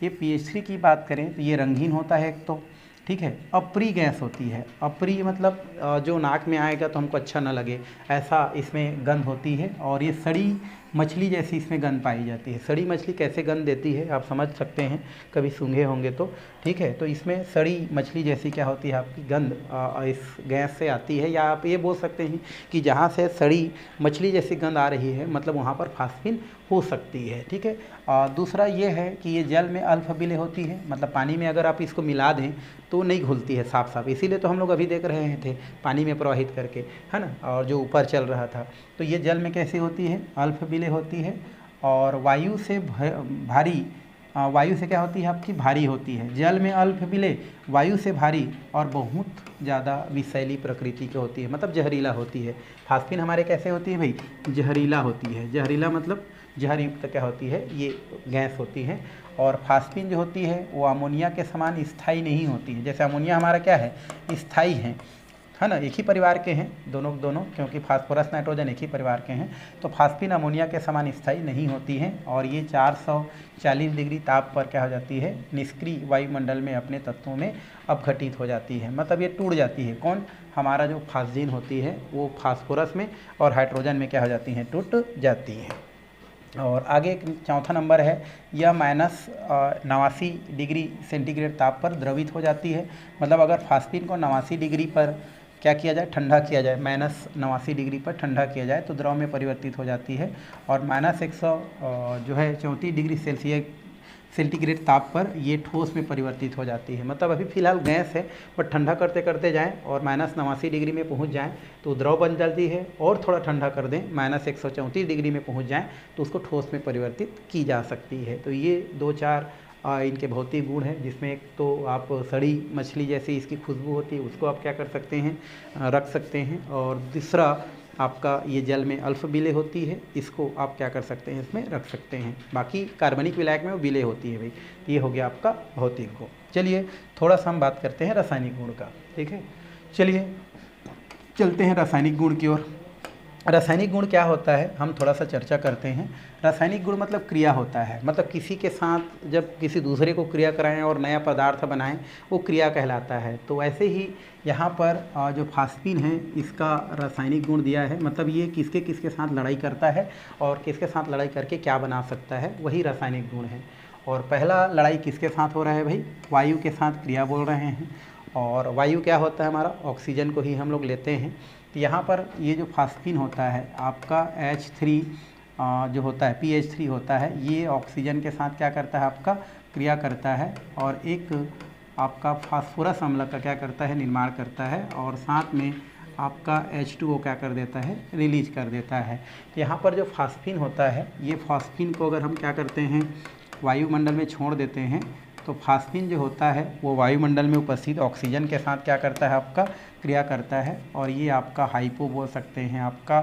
ये PH3 की बात करें तो ये रंगीन होता है एक तो, ठीक है, अप्रिय गैस होती है। अप्रिय मतलब जो नाक में आएगा तो हमको अच्छा ना लगे, ऐसा इसमें गंध होती है और ये सड़ी मछली जैसी इसमें गंध पाई जाती है। सड़ी मछली कैसे गंध देती है आप समझ सकते हैं, कभी सूंघे होंगे तो, ठीक है। तो इसमें सड़ी मछली जैसी क्या होती है, आपकी गंध इस गैस से आती है, या आप ये बोल सकते हैं कि जहाँ से सड़ी मछली जैसी गंध आ रही है मतलब वहाँ पर फास्फिन हो सकती है, ठीक है। दूसरा ये है कि ये जल में अल्फ विलय होती है, मतलब पानी में अगर आप इसको मिला दें तो नहीं घुलती है साफ साफ, इसीलिए तो हम लोग अभी देख रहे थे पानी में प्रवाहित करके, है ना, और जो ऊपर चल रहा था। तो ये जल में कैसी होती है, अल्फ विलय होती है और वायु से भारी, वायु से क्या होती है, आपकी भारी होती है। जल में अल्फ विलय, वायु से भारी और बहुत ज़्यादा विषैली प्रकृति की होती है, मतलब जहरीला होती है। फास्फिन हमारे कैसे होती है भाई, जहरीला होती है। जहरीला मतलब जहर युक्त क्या होती है, ये गैस होती है। और फास्फिन जो होती है वो अमोनिया के समान स्थायी नहीं होती है। जैसे अमोनिया हमारा क्या है, स्थायी है ना, एक ही परिवार के हैं दोनों, क्योंकि फास्फोरस नाइट्रोजन एक ही परिवार के हैं। तो फास्फिन अमोनिया के समान स्थायी नहीं होती है और ये 440 डिग्री ताप पर क्या हो जाती है, निष्क्रिय वायुमंडल में अपने तत्वों में अपघटित हो जाती है, मतलब ये टूट जाती है। कौन, हमारा जो फास्फिन होती है वो फास्फोरस में और हाइड्रोजन में क्या हो जाती हैं, टूट जाती है। और आगे चौथा नंबर है, यह -89 डिग्री सेंटीग्रेड ताप पर द्रवित हो जाती है। मतलब अगर फास्फिन को 89 डिग्री पर क्या किया जाए, ठंडा किया जाए, -89 डिग्री पर ठंडा किया जाए तो द्रव में परिवर्तित हो जाती है। और -134 डिग्री सेंटीग्रेड ताप पर ये ठोस में परिवर्तित हो जाती है। मतलब अभी फ़िलहाल गैस है, पर ठंडा करते करते जाएं और -89 डिग्री में पहुंच जाएं तो द्रव बन जाती है, और थोड़ा ठंडा कर दें, -134 डिग्री में पहुंच जाएं तो उसको ठोस में परिवर्तित की जा सकती है। तो ये 2-4 इनके भौतिक गुण हैं, जिसमें एक तो आप सड़ी मछली जैसी इसकी खुशबू होती है उसको आप क्या कर सकते हैं, रख सकते हैं। और दूसरा आपका ये जल में अल्फ विलय होती है, इसको आप क्या कर सकते हैं, इसमें रख सकते हैं। बाकी कार्बनिक विलायक में वो विलय होती है भाई। ये हो गया आपका भौतिक गुण। चलिए थोड़ा सा हम बात करते हैं रासायनिक गुण का, ठीक है। चलिए चलते हैं रासायनिक गुण की ओर। रासायनिक गुण क्या होता है हम थोड़ा सा चर्चा करते हैं। रासायनिक गुण मतलब क्रिया होता है, मतलब किसी के साथ जब किसी दूसरे को क्रिया कराएं और नया पदार्थ बनाएं वो क्रिया कहलाता है। तो वैसे ही यहाँ पर जो फास्फिन है इसका रासायनिक गुण दिया है, मतलब ये किसके किसके साथ लड़ाई करता है और किसके साथ लड़ाई करके क्या बना सकता है, वही रासायनिक गुण है। और पहला लड़ाई किसके साथ हो रहा है भाई, वायु के साथ क्रिया बोल रहे हैं। और वायु क्या होता है हमारा, ऑक्सीजन को ही हम लोग लेते हैं। तो यहाँ पर ये जो फास्फिन होता है आपका H3 जो होता है PH3 होता है, ये ऑक्सीजन के साथ क्या करता है आपका क्रिया करता है और एक आपका फास्फोरस अम्ल का क्या करता है निर्माण करता है और साथ में आपका H2O क्या कर देता है रिलीज कर देता है। तो यहाँ पर जो फास्फिन होता है ये फास्फिन को अगर हम क्या करते हैं वायुमंडल में छोड़ देते हैं तो फास्फिन जो होता है वो वायुमंडल में उपस्थित ऑक्सीजन के साथ क्या करता है आपका क्रिया करता है और ये आपका हाइपो बोल सकते हैं, आपका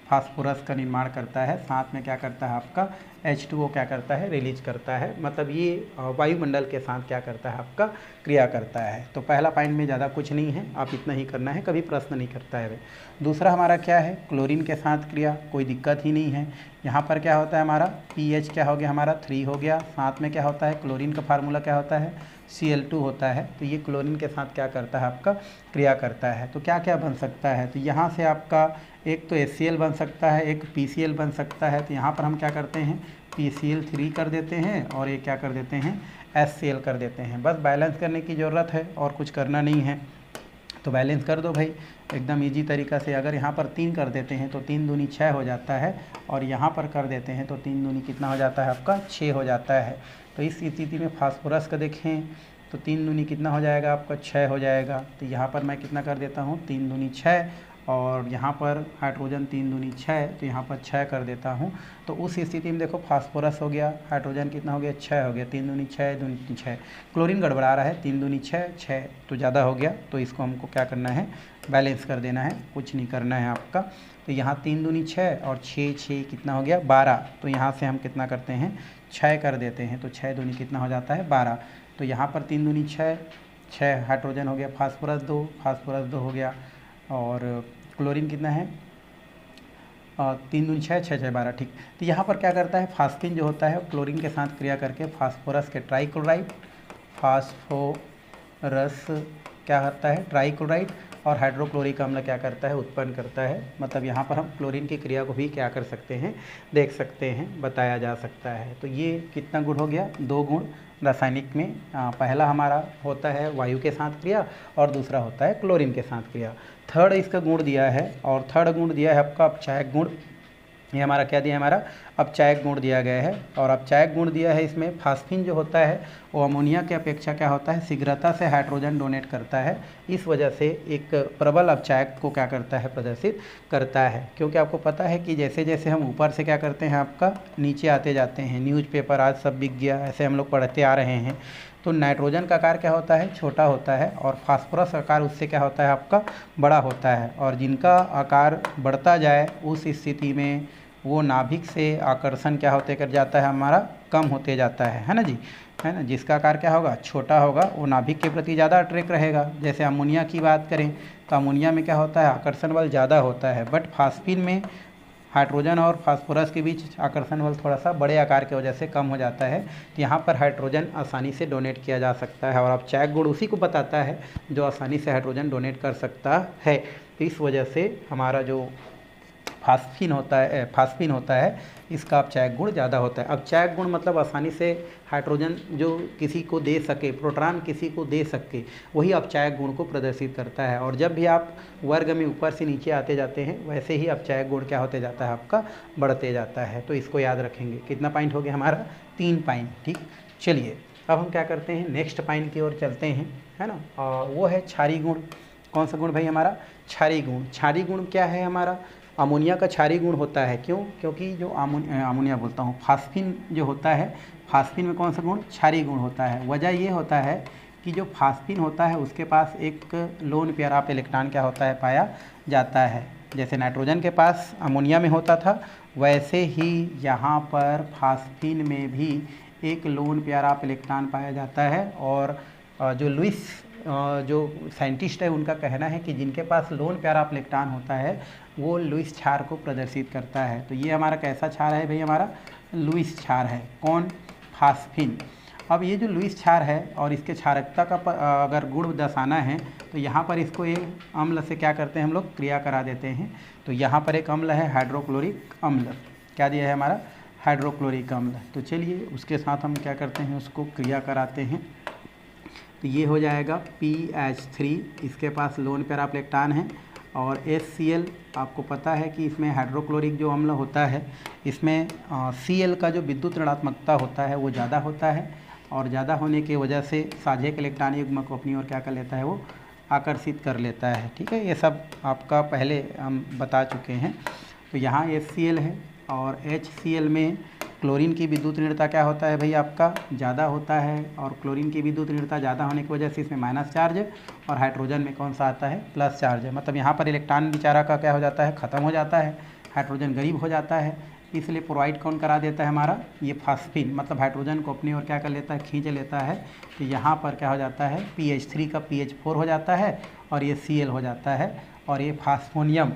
फास्फोरस का निर्माण करता है, साथ में क्या करता है आपका H2O क्या करता है रिलीज करता है, मतलब ये वायुमंडल के साथ क्या करता है आपका क्रिया करता है। तो पहला पॉइंट में ज़्यादा कुछ नहीं है, आप इतना ही करना है, कभी प्रश्न नहीं करता है। दूसरा हमारा क्या है, क्लोरीन के साथ क्रिया, कोई दिक्कत ही नहीं है। यहाँ पर क्या होता है हमारा pH क्या हो गया हमारा 3 हो गया, साथ में क्या होता है क्लोरीन का फार्मूला क्या होता है Cl2 होता है। तो ये क्लोरीन के साथ क्या करता है आपका क्रिया करता है। तो क्या क्या बन सकता है, तो यहाँ से आपका एक तो HCl बन सकता है, एक PCl बन सकता है। तो यहाँ पर हम क्या करते हैं PCl3 कर देते हैं और ये क्या कर देते हैं HCl कर देते हैं। बस बैलेंस करने की ज़रूरत है और कुछ करना नहीं है। तो बैलेंस कर दो भाई एकदम इजी तरीक़ा से। अगर यहाँ पर 3 कर देते हैं तो 3 दूनी 6 हो जाता है और यहाँ पर कर देते हैं तो 3 दूनी कितना हो जाता है आपका 6 हो जाता है। तो इस स्थिति में फास्फोरस का देखें तो 3 दूनी कितना हो जाएगा आपका 6 हो जाएगा। तो यहाँ पर मैं कितना कर देता हूँ 3 दूनी 6 और यहाँ पर हाइड्रोजन 3 दूनी 6, तो यहाँ पर 6 कर देता हूँ। तो उस स्थिति में देखो फास्फोरस हो गया, हाइड्रोजन कितना हो गया 6 हो गया, 3 दूनी 6 दूनी 6, क्लोरीन गड़बड़ा रहा है 3 दूनी 6 6 तो ज़्यादा हो गया। तो इसको हमको क्या करना है बैलेंस कर देना है, कुछ नहीं करना है आपका। तो यहाँ 3 दूनी 6 और 6 6 कितना हो गया 12। तो यहाँ से हम कितना करते हैं 6 कर देते हैं, तो 6 दूनी कितना हो जाता है 12। तो यहाँ पर 3 दूनी 6 6 हाइड्रोजन हो गया, फास्फोरस 2 हो गया और क्लोरीन कितना है 3 दूनी 6 6 6 12 ठीक। तो यहाँ पर क्या करता है फास्फिन जो होता है क्लोरीन के साथ क्रिया करके फास्फोरस के ट्राइक्लोराइड, फास्फोरस क्या करता है ट्राइक्लोराइड और हाइड्रोक्लोरिक अम्ल क्या करता है उत्पन्न करता है। मतलब यहाँ पर हम क्लोरीन की क्रिया को भी क्या कर सकते हैं देख सकते हैं, बताया जा सकता है। तो ये कितना गुण हो गया 2 गुण रासायनिक में। पहला हमारा होता है वायु के साथ क्रिया और दूसरा होता है क्लोरीन के साथ क्रिया। थर्ड इसका गुण दिया है और थर्ड गुण दिया है आपका अपचायक गुण। ये हमारा क्या दिया है हमारा अपचायक गुण दिया गया है और अपचायक गुण दिया है इसमें फास्फिन जो होता है वो अमोनिया के अपेक्षा क्या होता है शीघ्रता से हाइड्रोजन डोनेट करता है। इस वजह से एक प्रबल अपचायक को क्या करता है प्रदर्शित करता है। क्योंकि आपको पता है कि जैसे जैसे हम ऊपर से क्या करते हैं आपका नीचे आते जाते हैं, न्यूज़पेपर आज सब बिक गया ऐसे हम लोग पढ़ते आ रहे हैं। तो नाइट्रोजन का आकार क्या होता है छोटा होता है और फास्फोरस आकार उससे क्या होता है आपका बड़ा होता है। और जिनका आकार बढ़ता जाए उस स्थिति में वो नाभिक से आकर्षण क्या होते कर जाता है हमारा कम होते जाता है ना जी, है ना। जिसका आकार क्या होगा छोटा होगा वो नाभिक के प्रति ज़्यादा अट्रैक्ट रहेगा। जैसे अमोनिया की बात करें तो अमोनिया में क्या होता है आकर्षण बल ज़्यादा होता है, बट फास्फिन में हाइड्रोजन और फास्फोरस के बीच आकर्षण बल थोड़ा सा बड़े आकार की वजह से कम हो जाता है। तो यहाँ पर हाइड्रोजन आसानी से डोनेट किया जा सकता है और अपचायक गुण उसी को बताता है जो आसानी से हाइड्रोजन डोनेट कर सकता है। तो इस वजह से हमारा जो फास्फिन होता है इसका अपचायक गुण ज़्यादा होता है। अपचायक गुण मतलब आसानी से हाइड्रोजन जो किसी को दे सके, प्रोटॉन किसी को दे सके, वही अपचायक गुण को प्रदर्शित करता है। और जब भी आप वर्ग में ऊपर से नीचे आते जाते हैं वैसे ही अपचायक गुण क्या होते जाता है आपका बढ़ते जाता है। तो इसको याद रखेंगे। कितना पॉइंट हो गया हमारा 3 पॉइंट ठीक। चलिए अब हम क्या करते हैं नेक्स्ट पॉइंट की ओर चलते हैं, है ना। और वो है क्षारीय गुण। कौन सा गुण भाई हमारा क्षारीय गुण। क्षारीय गुण क्या है हमारा अमोनिया का क्षारीय गुण होता है। क्यों? क्योंकि जो अमोनिया बोलता हूँ फास्फिन जो होता है, फास्फिन में कौन सा गुण क्षारीय गुण होता है। वजह ये होता है कि जो फास्फिन होता है उसके पास एक लोन पेयर ऑफ इलेक्ट्रॉन क्या होता है पाया जाता है। जैसे नाइट्रोजन के पास अमोनिया में होता था वैसे ही यहाँ पर फास्फिन में भी एक लोन पेयर ऑफ इलेक्ट्रॉन पाया जाता है। और जो लुईस जो साइंटिस्ट है उनका कहना है कि जिनके पास लोन प्यारा प्लेक्टान होता है वो लुईस क्षार को प्रदर्शित करता है। तो ये हमारा कैसा क्षार है भाई, हमारा लुईस क्षार है। कौन? फास्फिन। अब ये जो लुईस क्षार है और इसके क्षारकता का अगर गुण दर्शाना है तो यहाँ पर इसको एक अम्ल से क्या करते हैं हम लोग, क्रिया करा देते हैं। तो यहाँ पर एक अम्ल है हाइड्रोक्लोरिक अम्ल, क्या दिया है हमारा, हाइड्रोक्लोरिक अम्ल। तो चलिए उसके साथ हम क्या करते हैं, उसको क्रिया कराते हैं। तो ये हो जाएगा PH3, इसके पास लोन प्यारा प्लेक्टान है, और HCl आपको पता है कि इसमें हाइड्रोक्लोरिक जो अम्ल होता है इसमें Cl का जो विद्युत ऋणात्मकता होता है वो ज़्यादा होता है, और ज़्यादा होने की वजह से साझेक इलेक्ट्रॉन युग्म को अपनी ओर क्या कर लेता है, वो आकर्षित कर लेता है। ठीक है, ये सब आपका पहले हम बता चुके हैं। तो यहाँ HCl है और HCl में क्लोरीन की विद्युत ऋणता क्या होता है भाई, आपका ज़्यादा होता है, और क्लोरीन की विद्युत ऋणता ज़्यादा होने की वजह से इसमें माइनस चार्ज है, और हाइड्रोजन में कौन सा आता है, प्लस चार्ज है। मतलब यहाँ पर इलेक्ट्रॉन बेचारा का क्या हो जाता है, ख़त्म हो जाता है, हाइड्रोजन गरीब हो जाता है। इसलिए प्रोवाइड कौन करा देता है हमारा, ये फास्फिन, मतलब हाइड्रोजन को अपनी ओर क्या कर लेता है, खींच लेता है। तो यहाँ पर क्या हो जाता है, PH3 का PH4 हो जाता है, और ये Cl हो जाता है, और ये फास्फोनियम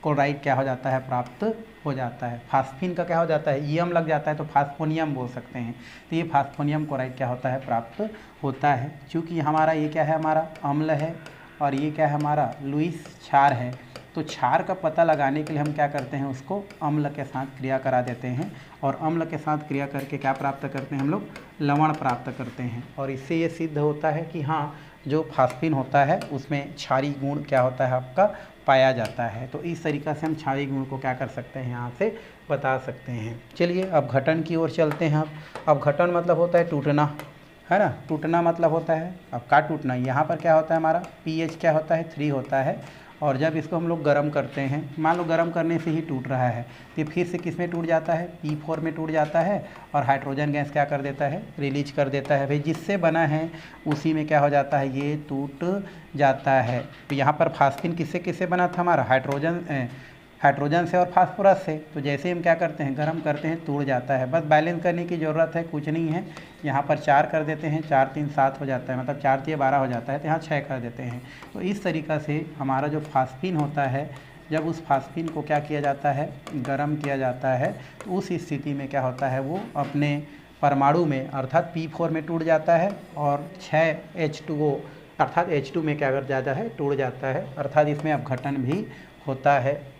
क्लोराइड क्या हो जाता है, प्राप्त हो जाता है। फास्फिन का क्या हो जाता है, ईएम लग जाता है तो फास्फोनियम बोल सकते हैं। तो ये फास्फोनियम क्लोराइड क्या होता है, प्राप्त होता है। चूँकि हमारा ये क्या है, हमारा अम्ल है, और ये क्या है, हमारा लुईस क्षार है। तो क्षार का पता लगाने के लिए हम क्या करते हैं, उसको अम्ल के साथ क्रिया करा देते हैं, और अम्ल के साथ क्रिया करके क्या प्राप्त करते हैं हम लोग, लवण प्राप्त करते हैं। और इससे ये सिद्ध होता है कि हाँ, जो फास्फिन होता है उसमें क्षारीय गुण क्या होता है, आपका पाया जाता है। तो इस तरीक़ा से हम क्षारीय गुण को क्या कर सकते हैं, यहाँ से बता सकते हैं। चलिए अब घटन की ओर चलते हैं। अब घटन मतलब होता है टूटना, है ना, टूटना मतलब होता है अब का टूटना। यहाँ पर क्या होता है, हमारा pH क्या होता है, 3 होता है, और जब इसको हम लोग गर्म करते हैं, मान लो गर्म करने से ही टूट रहा है, तो फिर से किस में टूट जाता है, P4 में टूट जाता है, और हाइड्रोजन गैस क्या कर देता है, रिलीज कर देता है। भाई जिससे बना है उसी में क्या हो जाता है, ये टूट जाता है। तो यहाँ पर फास्फिन किससे किससे बना था हमारा, हाइड्रोजन से और फास्फोरस से। तो जैसे हम क्या करते हैं, गर्म करते हैं, टूट जाता है। बस बैलेंस करने की ज़रूरत है, कुछ नहीं है। यहाँ पर 4 कर देते हैं, 4 3 7 हो जाता है, मतलब 4 3 12 हो जाता है, तो यहाँ 6 कर देते हैं। तो इस तरीक़ा से हमारा जो फास्फिन होता है, जब उस फास्फिन को क्या किया जाता है, गर्म किया जाता है, तो उस स्थिति में क्या होता है, वो अपने परमाणु में अर्थात P4 में टूट जाता है, और 6 H2O अर्थात H2 में क्या कर जाता है, टूट जाता है। अर्थात इसमें अपघटन भी होता है,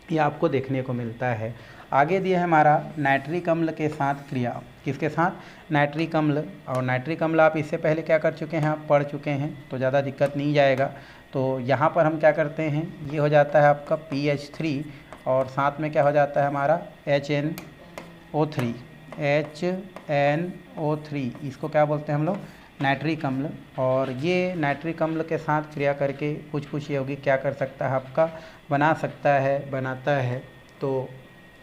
ये आपको देखने को मिलता है। आगे दिया है हमारा नाइट्रिक अम्ल के साथ क्रिया, किसके साथ, नाइट्रिक अम्ल। और नाइट्रिक अम्ल आप इससे पहले क्या कर चुके हैं, आप पढ़ चुके हैं, तो ज़्यादा दिक्कत नहीं जाएगा। तो यहाँ पर हम क्या करते हैं, ये हो जाता है आपका PH3, और साथ में क्या हो जाता है हमारा HNO3, इसको क्या बोलते हैं हम लोग, नाइट्रिक अम्ल। और ये नाइट्रिक अम्ल के साथ क्रिया करके कुछ कुछ यौगिक क्या कर सकता है, आपका बना सकता है, बनाता है। तो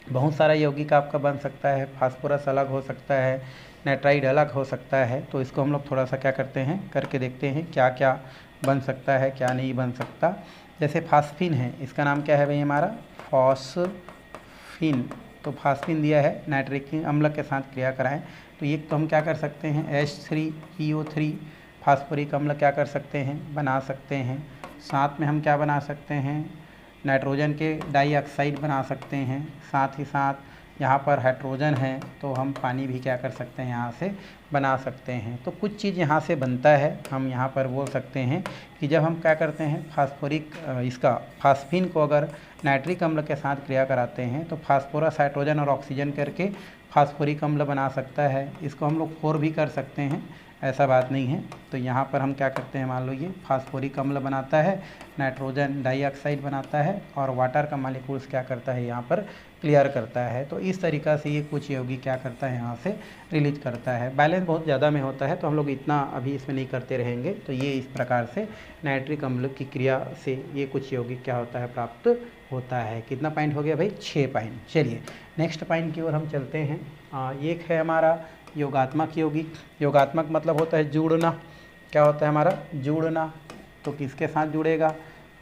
बहुत सारा यौगिक आपका बन सकता है, फास्फोरस अलग हो सकता है, नाइट्राइड अलग हो सकता है। तो इसको हम लोग थोड़ा सा क्या करते हैं, करके देखते हैं क्या क्या बन सकता है, क्या नहीं बन सकता। जैसे फास्फिन है, इसका नाम क्या है भाई हमारा, फॉस्फिन। तो फास्फिन दिया है, नाइट्रिक अम्ल के साथ क्रिया कराएं, तो ये तो हम क्या कर सकते हैं, H3PO3 फास्फोरिक अम्ल क्या कर सकते हैं, बना सकते हैं। साथ में हम क्या बना सकते हैं, नाइट्रोजन के डाइऑक्साइड बना सकते हैं। साथ ही साथ यहाँ पर हाइड्रोजन है, तो हम पानी भी क्या कर सकते हैं, यहाँ से बना सकते हैं। तो कुछ चीज़ यहाँ से बनता है। हम यहाँ पर बोल सकते हैं कि जब हम क्या करते हैं, फास्फिन को अगर नाइट्रिक अम्ल के साथ क्रिया कराते हैं, तो फास्फोरस, हाइड्रोजन और ऑक्सीजन करके फास्फोरिक अम्ल बना सकता है। इसको हम लोग 4 भी कर सकते हैं, ऐसा बात नहीं है। तो यहाँ पर हम क्या करते हैं, मान लो ये फास्फोरिक अम्ल बनाता है, नाइट्रोजन डाइऑक्साइड बनाता है, और वाटर का मॉलिक्यूल्स क्या करता है, यहाँ पर क्लियर करता है। तो इस तरीक़ा से ये कुछ यौगिक क्या करता है, यहाँ से रिलीज करता है। बैलेंस बहुत ज़्यादा में होता है, तो हम लोग इतना अभी इसमें नहीं करते रहेंगे। तो ये इस प्रकार से नाइट्रिक अम्ल की क्रिया से ये कुछ यौगिक क्या होता है, प्राप्त होता है। कितना पॉइंट हो गया भाई, 6 पॉइंट। चलिए नेक्स्ट पॉइंट की ओर हम चलते हैं। एक है हमारा योगात्मक यौगिक। योगात्मक मतलब होता है जुड़ना। क्या होता है हमारा, जुड़ना। तो किसके साथ जुड़ेगा,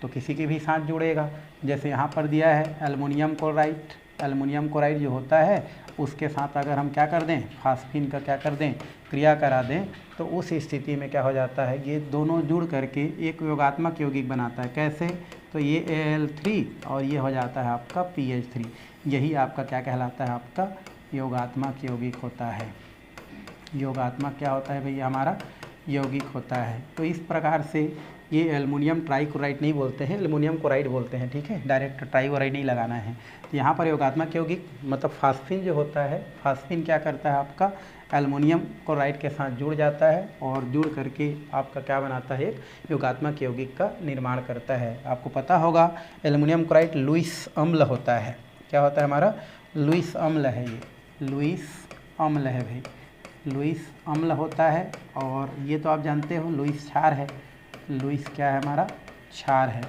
तो किसी के भी साथ जुड़ेगा। जैसे यहाँ पर दिया है एल्युमिनियम क्लोराइड, एल्युमिनियम क्लोराइड जो होता है उसके साथ अगर हम क्या कर दें, फास्फिन का क्या कर दें, क्रिया करा दें, तो उस स्थिति में क्या हो जाता है, ये दोनों जुड़ करके एक योगात्मक यौगिक बनाता है। कैसे, तो ये Al3 और ये हो जाता है आपका PH3। यही आपका क्या कहलाता है, आपका योगात्मक यौगिक होता है। योगात्मक क्या होता है भैया, हमारा यौगिक होता है। तो इस प्रकार से ये एल्युमिनियम ट्राइक्लोराइड नहीं बोलते हैं, एल्युमिनियम क्लोराइड बोलते हैं, ठीक है, डायरेक्ट ट्राइक्लोराइड नहीं लगाना है। तो यहाँ पर योगात्मक यौगिक मतलब फास्फिन जो होता है, फास्फिन क्या करता है, आपका एल्युमिनियम क्लोराइड के साथ जुड़ जाता है और जुड़ करके आपका क्या बनाता है, एक योगात्मक यौगिक का निर्माण करता है। आपको पता होगा एल्युमिनियम क्लोराइड लुईस अम्ल होता है। क्या होता है हमारा, लुईस अम्ल है, ये लुईस अम्ल है भाई, लुईस अम्ल होता है। और ये तो आप जानते हो लुईस क्षार है, लुईस क्या है हमारा, क्षार है।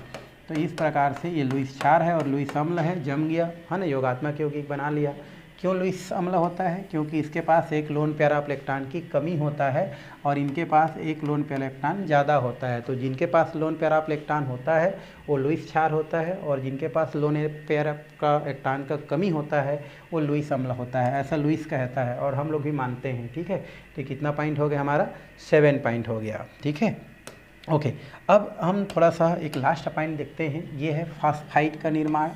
तो इस प्रकार से ये लुईस क्षार है और लुईस अम्ल है, जम गया है ना, योगात्मक यौगिक बना लिया। क्यों लुईस अम्ल होता है, क्योंकि इसके पास एक लोन पैरा इलेक्ट्रॉन की कमी होता है और इनके पास एक लोन पैरा इलेक्ट्रॉन ज़्यादा होता है। तो जिनके पास लोन पैरा इलेक्ट्रॉन होता है वो लुईस क्षार होता है और जिनके पास लोन पैरा का इलेक्ट्रॉन का कमी होता है वो लुईस अम्ल होता है। ऐसा लुईस कहता है और हम लोग भी मानते हैं, ठीक है। तो कितना पॉइंट हो गया हमारा, 7 पॉइंट हो गया, ठीक है। ओके, अब हम थोड़ा सा एक लास्ट पॉइंट देखते हैं, ये है फास्फाइड का निर्माण।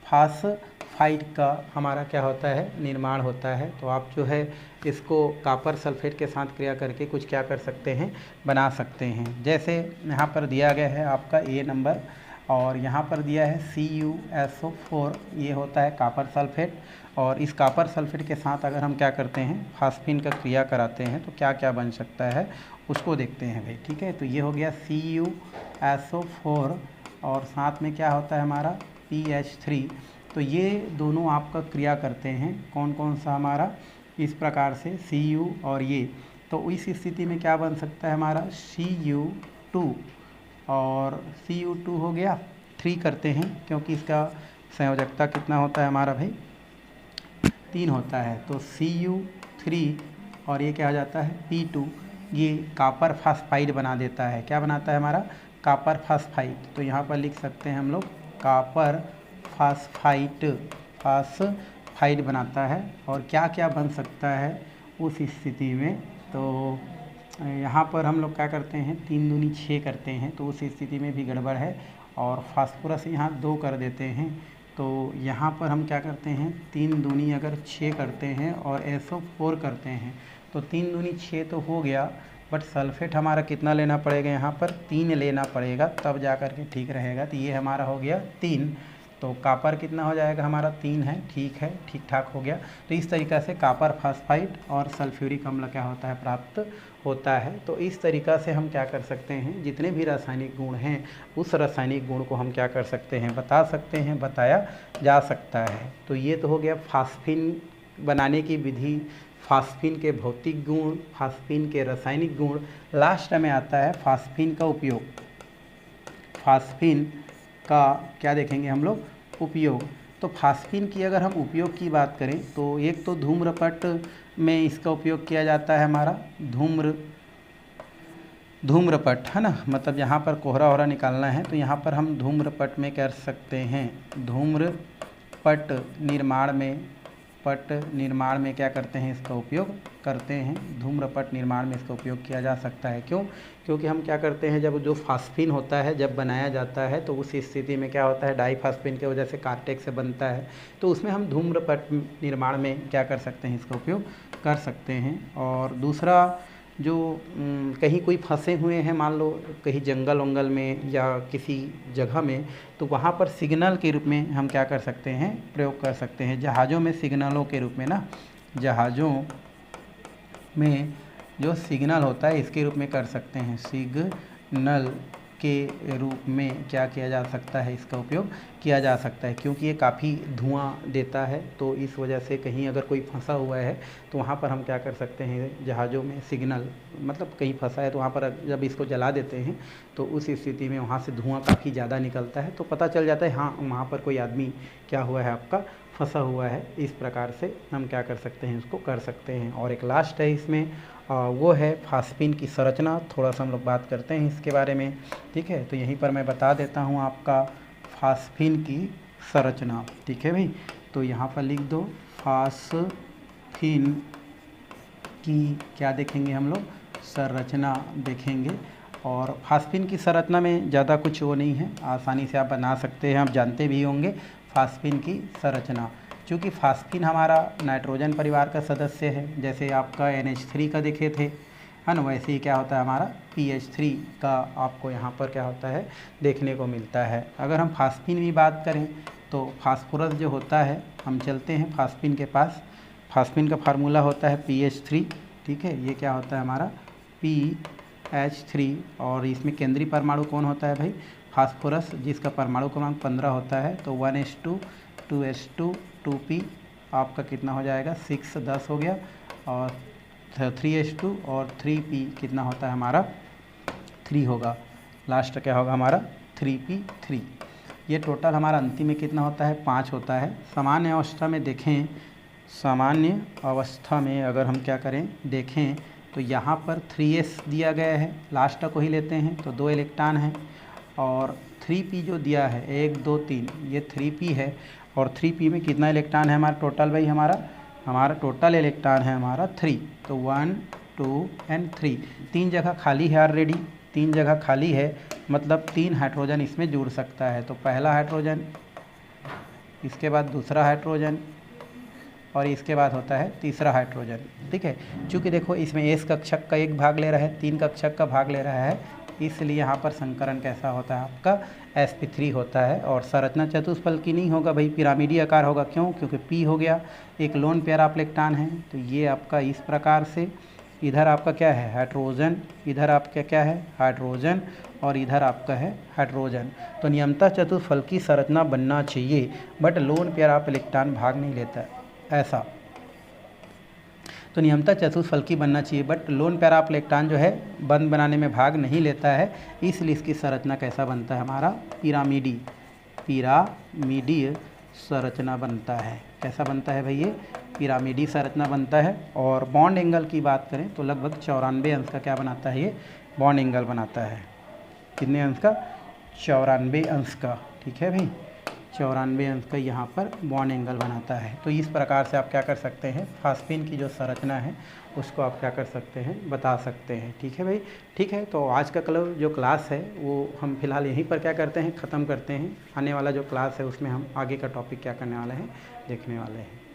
फास्फाइड का हमारा क्या होता है, निर्माण होता है। तो आप जो है इसको कापर सल्फेट के साथ क्रिया करके कुछ क्या कर सकते हैं, बना सकते हैं। जैसे यहाँ पर दिया गया है आपका A नंबर और यहाँ पर दिया है CuSO4, ये होता है कापर सल्फेट। और इस कापर सल्फेट के साथ अगर हम क्या करते हैं, फास्फिन का क्रिया कराते हैं तो क्या क्या बन सकता है उसको देखते हैं भाई, ठीक है। तो ये हो गया CuSO4 और साथ में क्या होता है हमारा PH3। तो ये दोनों आपका क्रिया करते हैं, कौन कौन सा हमारा, इस प्रकार से Cu और ये। तो इस स्थिति में क्या बन सकता है हमारा Cu2 और Cu2 हो गया 3 करते हैं, क्योंकि इसका संयोजकता कितना होता है हमारा भाई, 3 होता है। तो Cu3 और ये क्या हो जाता है P2, ये कापर फास्फाइड बना देता है। क्या बनाता है हमारा, कापर फास्फाइड। तो यहाँ पर लिख सकते हैं हम लोग कापर फास्फाइड बनाता है। और क्या क्या बन सकता है उस स्थिति में, तो यहाँ पर हम लोग क्या करते हैं, 3 दूनी 6 करते हैं, तो उस स्थिति में भी गड़बड़ है। और फास्फोरस यहाँ 2 कर देते हैं, तो यहाँ पर हम क्या करते हैं, 3 दूनी अगर 6 करते हैं और SO4 करते हैं तो 3 दूनी 6 तो हो गया, बट सल्फेट हमारा कितना लेना पड़ेगा, यहाँ पर 3 लेना पड़ेगा, तब जा कर के ठीक रहेगा। तो ये हमारा हो गया 3, तो कापर कितना हो जाएगा हमारा 3 है, ठीक है, ठीक ठाक हो गया। तो इस तरीक़ा से कापर फास्फाइड और सल्फ्यूरिक अम्ल क्या होता है, प्राप्त होता है। तो इस तरीक़ा से हम क्या कर सकते हैं, जितने भी रासायनिक गुण हैं उस रासायनिक गुण को हम क्या कर सकते हैं, बता सकते हैं, बताया जा सकता है। तो ये तो हो गया फास्फिन बनाने की विधि, फास्फिन के भौतिक गुण, फास्फिन के रासायनिक गुण। लास्ट में आता है फास्फिन का उपयोग। फास्फिन का क्या देखेंगे हम लोग, उपयोग। तो फास्फिन की अगर हम उपयोग की बात करें तो एक तो धूम्रपट में इसका उपयोग किया जाता है हमारा, धूम्रपट है ना, मतलब यहाँ पर कोहरा वोहरा निकालना है तो यहाँ पर हम धूम्रपट में कर सकते हैं, धूम्रपट निर्माण में क्या करते हैं, इसका उपयोग करते हैं। धूम्रपट निर्माण में इसका उपयोग किया जा सकता है। क्यों, क्योंकि हम क्या करते हैं, जब जो फास्फिन होता है जब बनाया जाता है तो उस स्थिति में क्या होता है, डाईफास्फिन के वजह से कार्टेक्स से बनता है, तो उसमें हम धूम्रपट निर्माण में क्या कर सकते हैं, इसका उपयोग कर सकते हैं। और दूसरा जो कहीं कोई फंसे हुए हैं, मान लो कहीं जंगल वंगल में या किसी जगह में, तो वहाँ पर सिग्नल के रूप में हम क्या कर सकते हैं, प्रयोग कर सकते हैं। जहाज़ों में सिग्नलों के रूप में ना, जहाज़ों में जो सिग्नल होता है इसके रूप में कर सकते हैं, सिग्नल के रूप में क्या किया जा सकता है, इसका उपयोग किया जा सकता है। क्योंकि ये काफ़ी धुआं देता है, तो इस वजह से कहीं अगर कोई फंसा हुआ है तो वहाँ पर हम क्या कर सकते हैं, जहाज़ों में सिग्नल, मतलब कहीं फंसा है तो वहाँ पर जब इसको जला देते हैं तो उस स्थिति में वहाँ से धुआं काफ़ी ज़्यादा निकलता है, तो पता चल जाता है हाँ वहाँ पर कोई आदमी क्या हुआ है, आपका फंसा हुआ है। इस प्रकार से हम क्या कर सकते हैं, उसको कर सकते हैं। और एक लास्ट है इसमें, वो है फास्फिन की संरचना। थोड़ा सा हम लोग बात करते हैं इसके बारे में, ठीक है। तो यहीं पर मैं बता देता हूँ आपका फास्फिन की संरचना, ठीक है भाई। तो यहाँ पर लिख दो फास्फिन की क्या देखेंगे हम लोग, संरचना देखेंगे। और फास्फिन की संरचना में ज़्यादा कुछ वो नहीं है, आसानी से आप बना सकते हैं, आप जानते भी होंगे फास्फिन की संरचना। चूँकि फास्फिन हमारा नाइट्रोजन परिवार का सदस्य है, जैसे आपका NH3 का देखे थे, है ना, वैसे ही क्या होता है हमारा PH3 का आपको यहाँ पर क्या होता है देखने को मिलता है। अगर हम फास्फिन की बात करें तो फास्फोरस जो होता है, हम चलते हैं फास्फिन के पास। फास्फिन का फार्मूला होता है PH3, ठीक है, ये क्या होता है हमारा PH3। और इसमें केंद्रीय परमाणु कौन होता है भाई, फास्फोरस, जिसका परमाणु क्रमांक 15 होता है। तो 1s2 2s2 2p आपका कितना हो जाएगा 6 10 हो गया, और 3s2 और 3p कितना होता है हमारा 3 होगा, लास्ट क्या होगा हमारा 3p3। ये टोटल हमारा अंतिम में कितना होता है 5 होता है। सामान्य अवस्था में देखें, सामान्य अवस्था में अगर हम क्या करें देखें तो यहाँ पर 3s दिया गया है, लास्ट को ही लेते हैं तो 2 इलेक्ट्रॉन हैं, और 3p जो दिया है 1 2 3 ये 3p है, और 3p में कितना इलेक्ट्रॉन है हमारा टोटल भाई, हमारा टोटल इलेक्ट्रॉन है हमारा 3। तो 1 2 एंड 3, 3 जगह खाली है ऑलरेडी, 3 जगह खाली है, मतलब 3 हाइड्रोजन इसमें जुड़ सकता है। तो पहला हाइड्रोजन, इसके बाद दूसरा हाइड्रोजन, और इसके बाद होता है तीसरा हाइड्रोजन, ठीक है। चूँकि देखो इसमें S कक्षक का एक भाग ले रहा है, 3 कक्षक का भाग ले रहा है, इसलिए यहाँ पर संकरण कैसा होता है आपका sp3 होता है। और संरचना चतुष्फलकी नहीं होगा भाई, पिरामिडी आकार होगा। क्यों? क्योंकि p हो गया, एक लोन पेयर आप इलेक्ट्रॉन है, तो ये आपका इस प्रकार से, इधर आपका क्या है हाइड्रोजन, इधर आपका क्या है हाइड्रोजन, और इधर आपका है हाइड्रोजन। तो नियमतः चतुष्फलकी संरचना बनना चाहिए, बट लोन पेयर आप इलेक्ट्रॉन भाग नहीं लेता ऐसा। तो नियमतः चतुष्फलकी बनना चाहिए, बट लोन पेयर आप इलेक्ट्रॉन जो है बंद बनाने में भाग नहीं लेता है, इसलिए इसकी संरचना कैसा बनता है हमारा पिरामिडीय संरचना बनता है। कैसा बनता है भाई ये पिरामिडी संरचना बनता है। और बॉन्ड एंगल की बात करें तो लगभग 94 अंश का क्या बनाता है ये बॉन्ड एंगल बनाता है। कितने अंश का 94 अंश का, ठीक है भाई, 94 अंश का यहाँ पर बॉन्ड एंगल बनाता है। तो इस प्रकार से आप क्या कर सकते हैं फास्फिन की जो संरचना है उसको आप क्या कर सकते हैं बता सकते हैं, ठीक है भाई। ठीक है, तो आज का जो क्लास है वो हम फिलहाल यहीं पर क्या करते हैं ख़त्म करते हैं। आने वाला जो क्लास है उसमें हम आगे का टॉपिक क्या करने वाले हैं देखने वाले हैं।